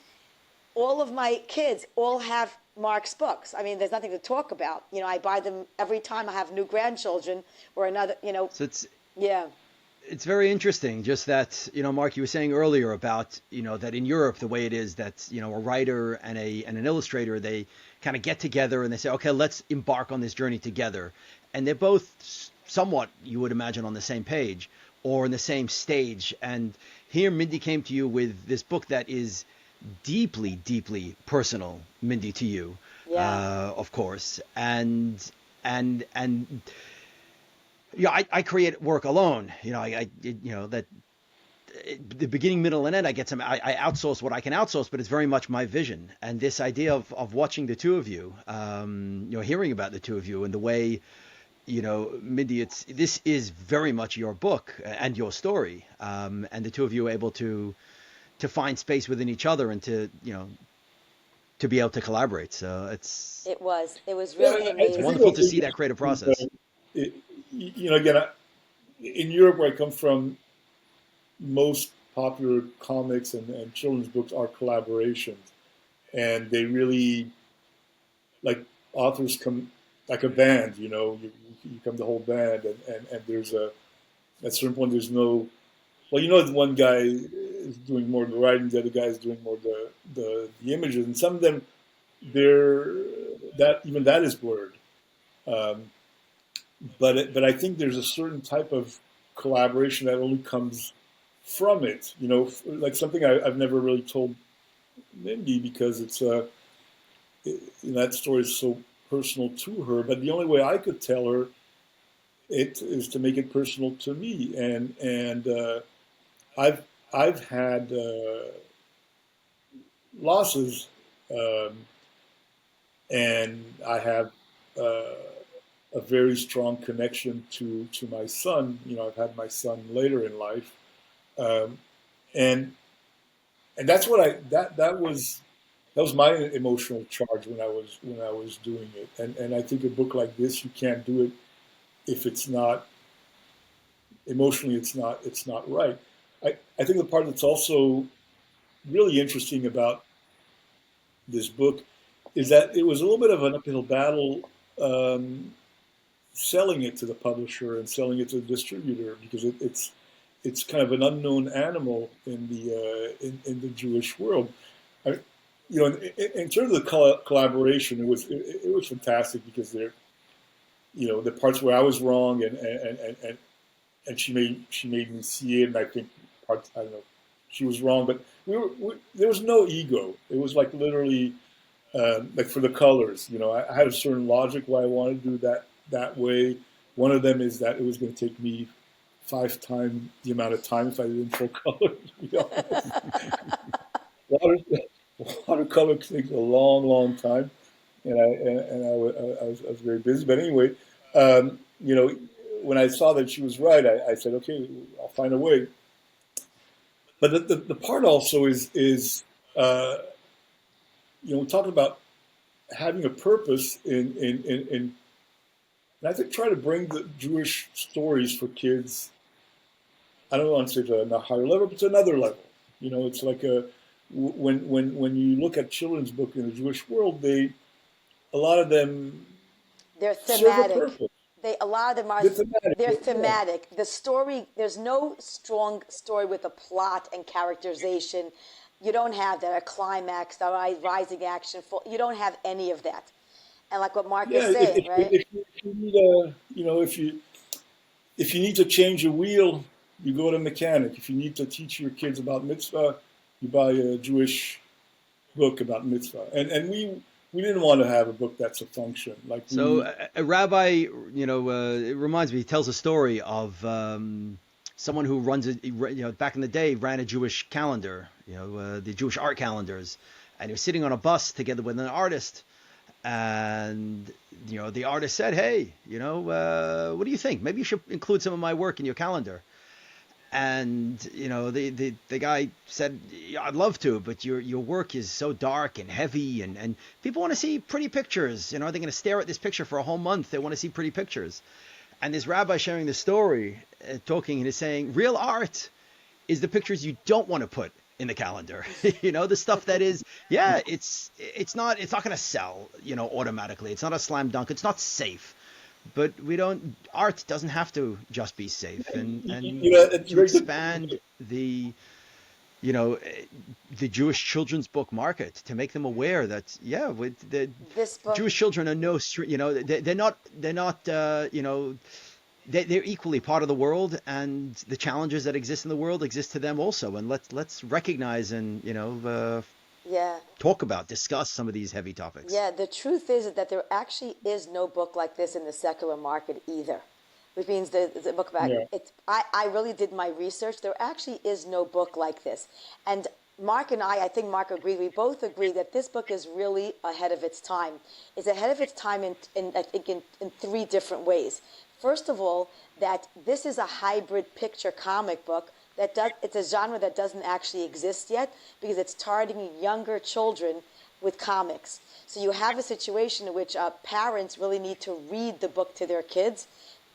All of my kids all have Mark's books. I mean, there's nothing to talk about. You know, I buy them every time I have new grandchildren or another, So it's, yeah. It's very interesting, just that, Mark, you were saying earlier about, that in Europe, the way it is that, a writer and an illustrator, they kind of get together and they say, okay, let's embark on this journey together. And they're both somewhat, you would imagine, on the same page or in the same stage. And here Mindy came to you with this book that is deeply, deeply personal, Mindy, to you, Yeah. of course. And I create work alone. That the beginning, middle, and end. I outsource what I can outsource, but it's very much my vision. And this idea of watching the two of you, hearing about the two of you and the way, Mindy, this is very much your book and your story. And the two of you are able to find space within each other and to be able to collaborate. So It was really it's amazing. wonderful to see that creative process. Again, in Europe where I come from, most popular comics and children's books are collaborations. And they really, like authors come like a band, you become the whole band, and there's at a certain point there's no, well, you know, one guy is doing more of the writing, the other guy is doing more of the images, and some of them, they're that even that is blurred. Um, but I think there's a certain type of collaboration that only comes from it. You know, like something I've never really told Mindy because that story is so personal to her. But the only way I could tell her it is to make it personal to me, and I've I've had losses, um, and I have uh, a very strong connection to my son. You know, I've had my son later in life, um, and and that's what that was my emotional charge when I was doing it. And I think a book like this, you can't do it if it's not emotionally, it's not right. I think the part that's also really interesting about this book is that it was a little bit of an uphill battle, um, selling it to the publisher and selling it to the distributor because it's kind of an unknown animal in in the Jewish world. I, you know, in terms of the collaboration, it was fantastic because you know, the parts where I was wrong and she made me see it, and I think parts, I don't know, she was wrong, but there was no ego. It was like literally like for the colors, you know, I had a certain logic why I wanted to do that way. One of them is that it was going to take me 5 times the amount of time if I didn't full color. To be honest, water, watercolor takes a long, long time, and I was very busy. But anyway, you know, when I saw that she was right, I said, okay, I'll find a way. But the part also is uh, you know, we talked about having a purpose and I think try to bring the Jewish stories for kids. I don't want to say to a higher level, but to another level. You know, it's like when you look at children's book in the Jewish world, a lot of them They're serve a thematic. purpose. A lot of them are, They're thematic. they're Yeah. thematic. The story, there's no strong story with a plot and characterization. You don't have that, a climax, a rising action. You don't have any of that. And like what Mark is Yeah, saying, right? if you need you know, if you need to change a wheel, you go to a mechanic. If you need to teach your kids about mitzvah, you buy a Jewish book about mitzvah. And we didn't want to have a book that's a function. Like So we, a rabbi, it reminds me, he tells a story of someone who runs back in the day ran a Jewish calendar, the Jewish art calendars, and he was sitting on a bus together with an artist, and the artist said, "Hey, what do you think? Maybe you should include some of my work in your calendar." And the guy said, yeah, I'd love to, but your work is so dark and heavy, and people want to see pretty pictures. They're going to stare at this picture for a whole month. They want to see pretty pictures. And this rabbi sharing the story, talking, and is saying, real art is the pictures you don't want to put in the calendar. The stuff that is, yeah, it's not going to sell, automatically. It's not a slam dunk. It's not safe. But art doesn't have to just be safe, and you know, it's to very good. expand the Jewish children's book market, to make them aware that, yeah, with the This book, Jewish children are they're not they're equally part of the world, and the challenges that exist in the world exist to them also, and let's recognize and yeah. discuss some of these heavy topics. Yeah, the truth is that there actually is no book like this in the secular market either, which means the book about Yeah. it. I really did my research. There actually is no book like this. And Mark and I think Mark agreed, we both agree that this book is really ahead of its time. It's ahead of its time in I think in three different ways. First of all, that this is a hybrid picture comic book it's a genre that doesn't actually exist yet because it's targeting younger children with comics. So you have a situation in which parents really need to read the book to their kids.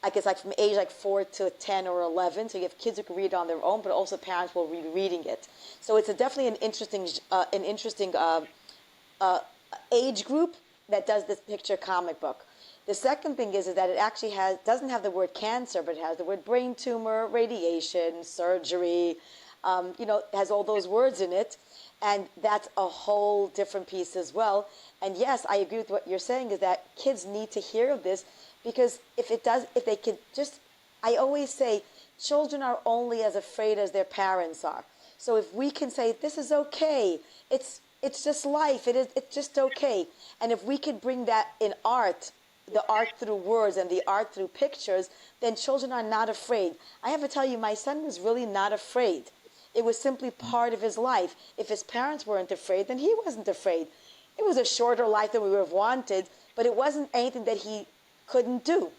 Like it's like from age like 4 to 10 or 11. So you have kids who can read it on their own, but also parents will be reading it. So it's definitely an interesting age group that does this picture comic book. The second thing is that it actually doesn't have the word cancer, but it has the word brain tumor, radiation, surgery, it has all those words in it. And that's a whole different piece as well. And yes, I agree with what you're saying, is that kids need to hear of this, because if they could just, I always say, children are only as afraid as their parents are. So if we can say, this is okay, it's just life, it's just okay. And if we could bring that in art, the art through words and the art through pictures, then children are not afraid. I have to tell you, my son was really not afraid. It was simply part of his life. If his parents weren't afraid, then he wasn't afraid. It was a shorter life than we would have wanted, but it wasn't anything that he couldn't do.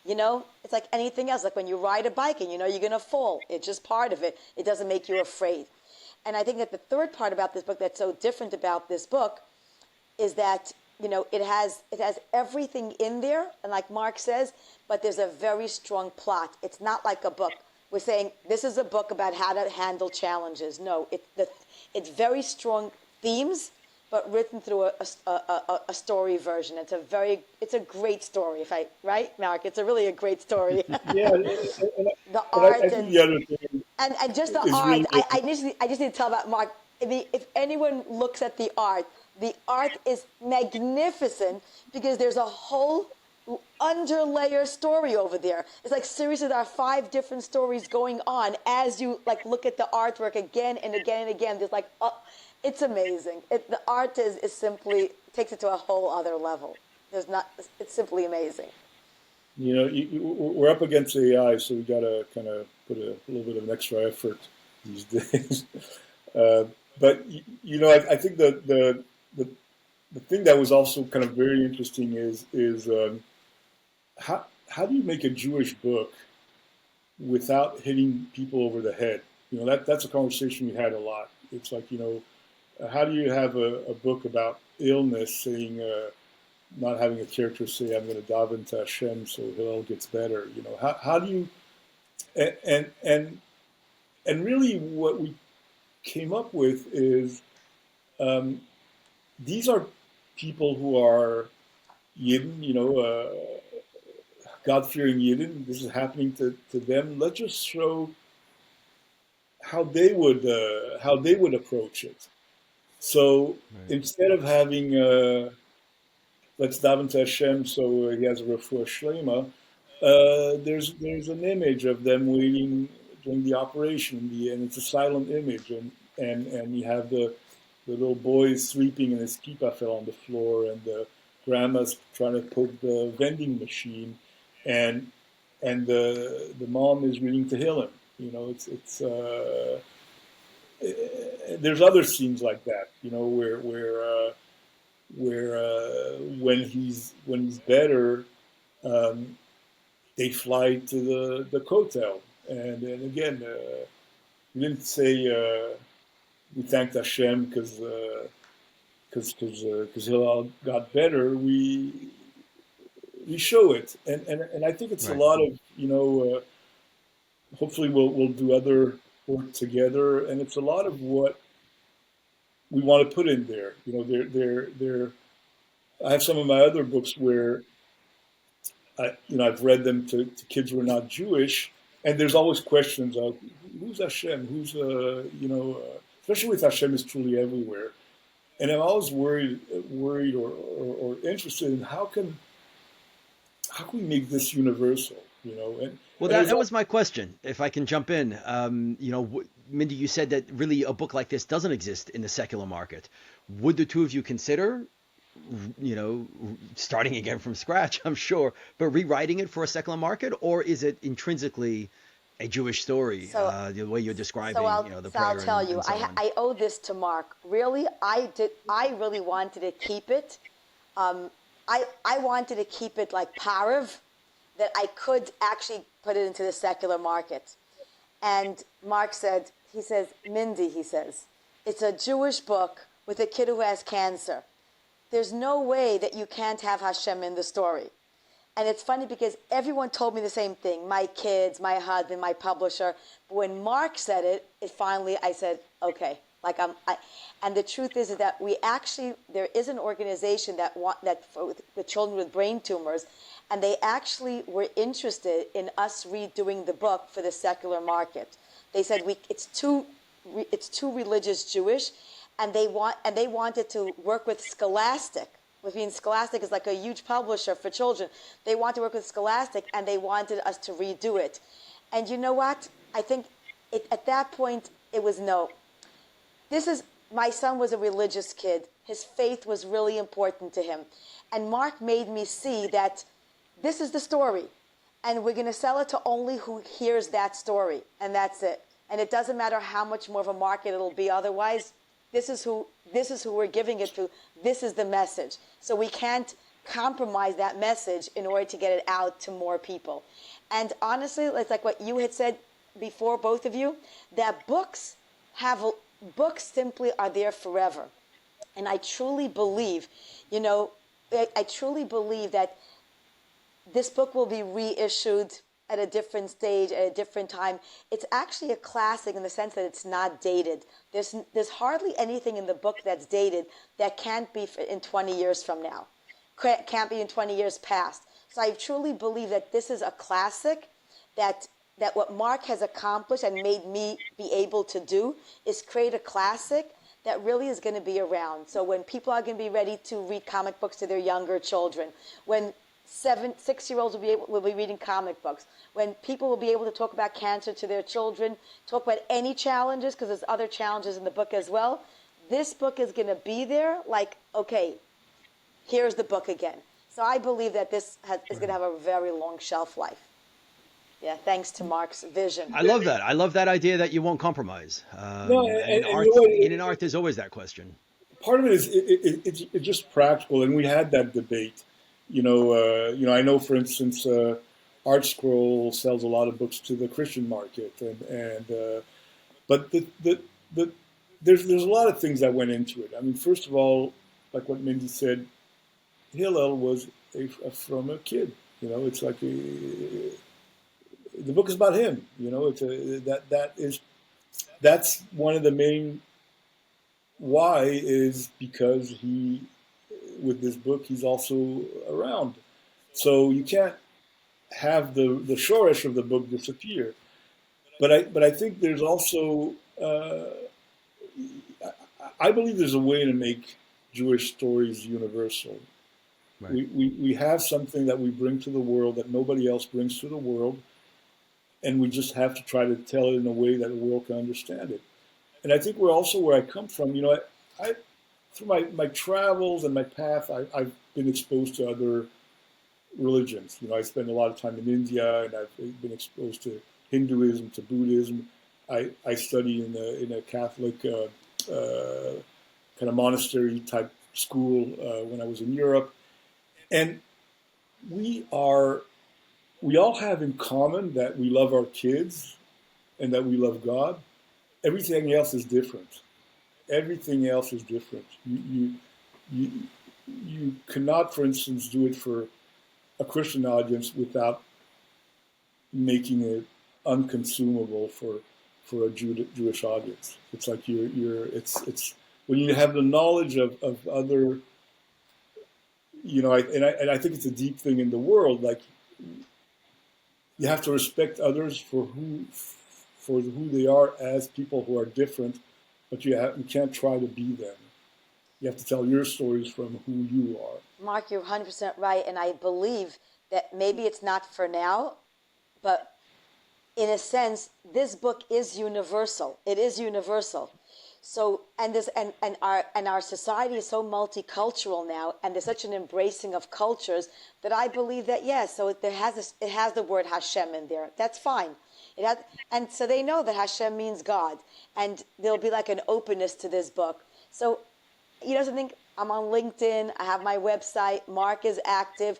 It's like anything else. Like when you ride a bike and you're going to fall. It's just part of it. It doesn't make you afraid. And I think that the third part about this book that's so different about this book is that, it has everything in there, and like Marc says, but there's a very strong plot. It's not like a book. We're saying this is a book about how to handle challenges. No, it's very strong themes, but written through a story version. It's a great story. Right, Marc? It's really a great story. Yeah, The and art I think the other thing and just the is art. really I just need to tell about Marc. If anyone looks at the art is magnificent, because there's a whole underlayer story over there. It's like seriously, there are 5 different stories going on as you look at the artwork again and again and again. There's it's amazing. The art is simply takes it to a whole other level. It's simply amazing. we're up against AI, so we got to kind of put a little bit of an extra effort these days. Uh, but I think the the thing that was also kind of very interesting is how do you make a Jewish book without hitting people over the head? That's a conversation we had a lot. It's like, how do you have a book about illness saying, not having a character say, I'm going to daven to Hashem so Hillel gets better? How do you, and, and, and and really what we came up with is, um, these are people who are Yidden, God-fearing Yidden. This is happening to them. Let's just show how they would approach it. So Right. instead of having let's daven to Hashem so he has a refuah shlema, there's an image of them waiting during the operation, and it's a silent image, and you have the little boy sleeping and his kippah fell on the floor, and the grandma's trying to poke the vending machine, and the mom is reading Tehillim. It's there's other scenes like that, where when he's better, um, they fly to the kotel, and again, we didn't say we thanked Hashem because Hillel got better. We show it, and I think it's a Right. lot of hopefully we'll do other work together, and it's a lot of what we want to put in there. There. I have some of my other books where I've read them to kids who are not Jewish, and there's always questions of who's Hashem, especially with Hashem is truly everywhere, and I'm always worried or interested in how can we make this universal, Well, and it was that was my question. If I can jump in, Mindy, you said that really a book like this doesn't exist in the secular market. Would the two of you consider, starting again from scratch, I'm sure, but rewriting it for a secular market, or is it intrinsically a Jewish story, So the way you're So describing, I'll, the so I'll prayer tell you, and so on? I owe this to Marc. Really, I did. I really wanted to keep it. I wanted to keep it like Parav, that I could actually put it into the secular market. And Marc said, he says, Mindy, he says, it's a Jewish book with a kid who has cancer. There's no way that you can't have Hashem in the story. And it's funny because everyone told me the same thing, my kids, my husband, my publisher. But when Marc said it finally, I said, okay, Like and the truth is that there is an organization that for the children with brain tumors, and they actually were interested in us redoing the book for the secular market. They said it's too religious Jewish, and they wanted to work with Scholastic. Which means Scholastic is like a huge publisher for children. They want to work with Scholastic, and they wanted us to redo it. And you know what? I think at that point it was no. My son was a religious kid. His faith was really important to him. And Mark made me see that this is the story. And we're going to sell it to only who hears that story. And that's it. And it doesn't matter how much more of a market it'll be otherwise. This is who we're giving it to. This is the message. So we can't compromise that message in order to get it out to more people. And honestly, it's like what you had said before, both of you, that books simply are there forever. And I truly believe, that this book will be reissued at a different stage, at a different time. It's actually a classic in the sense that it's not dated. There's hardly anything in the book that's dated that can't be in 20 years from now, can't be in 20 years past. So I truly believe that this is a classic, that what Mark has accomplished and made me be able to do is create a classic that really is going to be around. So when people are going to be ready to read comic books to their younger children, when 6-year-olds will be reading comic books, when people will be able to talk about cancer to their children, talk about any challenges, because there's other challenges in the book as well, this book is going to be there like, okay, here's the book again. So I believe that this is going to have a very long shelf life. Yeah, thanks to Mark's vision. I love that. I love that idea that you won't compromise. No, And in and art, you know what? in art, there's always that question. Part of it is it's just practical, and we had that debate. I know, for instance, Art Scroll sells a lot of books to the Christian market, but there's a lot of things that went into it. I mean, first of all, like what Mindy said, Hillel was from a kid. It's like the book is about him. That's one of the main why is because with this book he's also around. So you can't have the shoresh of the book disappear. But I think there's also I believe there's a way to make Jewish stories universal. Right. We have something that we bring to the world that nobody else brings to the world, and we just have to try to tell it in a way that the world can understand it. And I think we're also where I come from. I through my travels and my path, I've been exposed to other religions. I spent a lot of time in India, and I've been exposed to Hinduism, to Buddhism. I studied in a Catholic kind of monastery type school when I was in Europe, and we all have in common that we love our kids and that we love God. Everything else is different. Everything else is different. You cannot, for instance, do it for a Christian audience without making it unconsumable for a Jewish audience. It's like it's when you have the knowledge of other, and I think it's a deep thing in the world. Like you have to respect others for who they are as people who are different, but you can't try to be them. You have to tell your stories from who you are. Mark, you're 100% right, and I believe that maybe it's not for now, but in a sense, this book is universal. It is universal. So, and our society is so multicultural now, and there's such an embracing of cultures that I believe that yes. So it has the word Hashem in there. That's fine. And so they know that Hashem means God, and there'll be like an openness to this book. So, something. I'm on LinkedIn. I have my website. Mark is active.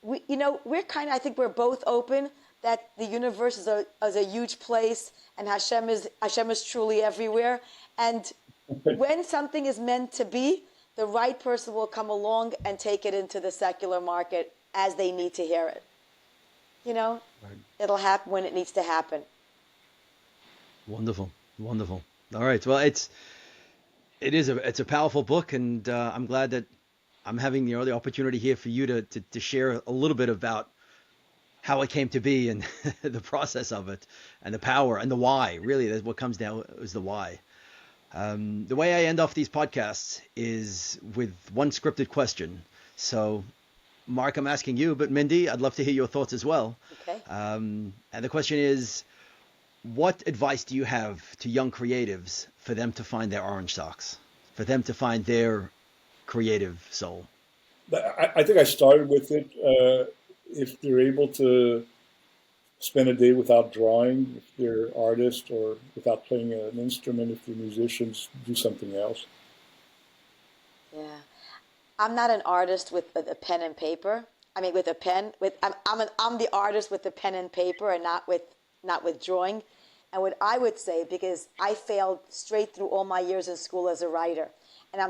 We're kind of. I think we're both open that the universe is a huge place, and Hashem is truly everywhere. And when something is meant to be, the right person will come along and take it into the secular market as they need to hear it. Right. It'll happen when it needs to happen. Wonderful. All right. Well, It's a powerful book, and I'm glad that I'm having the opportunity here for you to share a little bit about how it came to be and the process of it and the power and the why. Really, that's what comes down is the why. The way I end off these podcasts is with one scripted question. So, Marc, I'm asking you, but Mindy, I'd love to hear your thoughts as well. Okay. And the question is, what advice do you have to young creatives for them to find their orange socks, for them to find their creative soul? I think I started with it. If they're able to spend a day without drawing, if they're artists, or without playing an instrument, if they're musicians, do something else. Yeah. I'm not an artist with a pen and paper. I mean, with a pen. I'm the artist with the pen and paper, and not with drawing. And what I would say, because I failed straight through all my years in school as a writer, and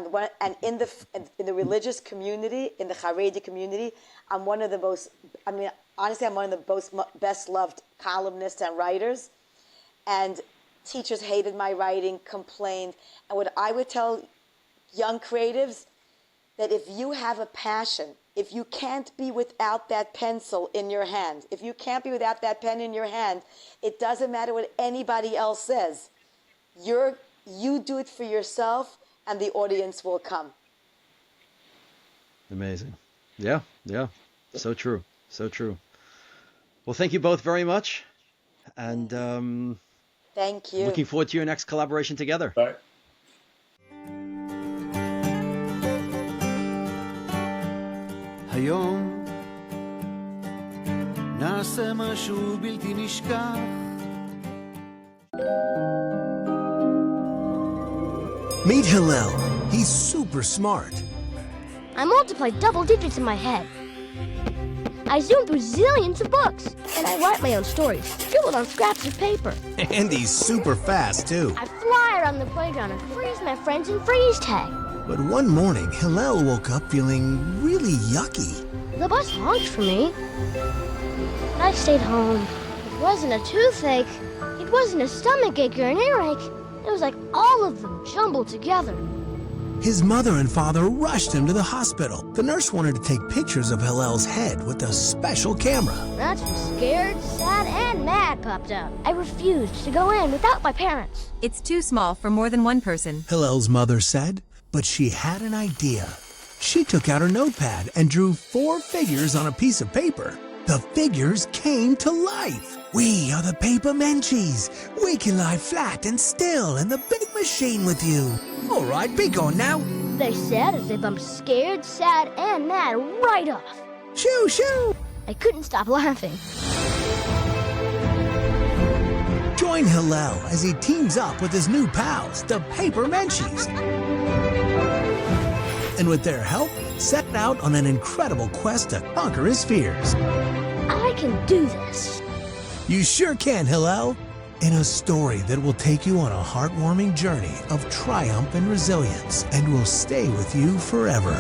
in the religious community, in the Haredi community, I'm one of the most. I mean, honestly, I'm one of the best loved columnists and writers. And teachers hated my writing, complained. And what I would tell young creatives, that if you have a passion, if you can't be without that pencil in your hand, if you can't be without that pen in your hand, it doesn't matter what anybody else says. You do it for yourself, and the audience will come. Amazing. Yeah. So true. So true. Well, thank you both very much. And thank you. Looking forward to your next collaboration together. Bye. היום נעשה משהו בלתי נשכח. Meet Hillel. He's super smart. I multiply double digits in my head. I zoom through zillions of books, and I write my own stories, scribbled on scraps of paper. And he's super fast, too. I fly around the playground and freeze my friends in freeze tag. But one morning, Hillel woke up feeling really yucky. The bus honked for me, but I stayed home. It wasn't a toothache. It wasn't a stomachache or an earache. It was like all of them jumbled together. His mother and father rushed him to the hospital. The nurse wanted to take pictures of Hillel's head with a special camera. That's when scared, sad, and mad popped out. I refused to go in without my parents. It's too small for more than one person. Hillel's mother said, but she had an idea. She took out her notepad and drew 4 figures on a piece of paper. The figures came to life. We are the paper menchies. We can lie flat and still in the big machine with you. All right, be gone now. They said as they bumped scared, sad, and mad right off. Shoo, shoo. I couldn't stop laughing. Join Hillel as he teams up with his new pals, the Paper Menchies. And with their help, set out on an incredible quest to conquer his fears. I can do this. You sure can, Hillel. In a story that will take you on a heartwarming journey of triumph and resilience and will stay with you forever.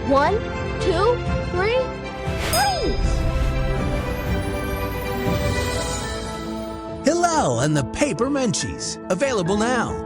1, 2, 3, freeze! Hillel and the Paper Menchies. Available now.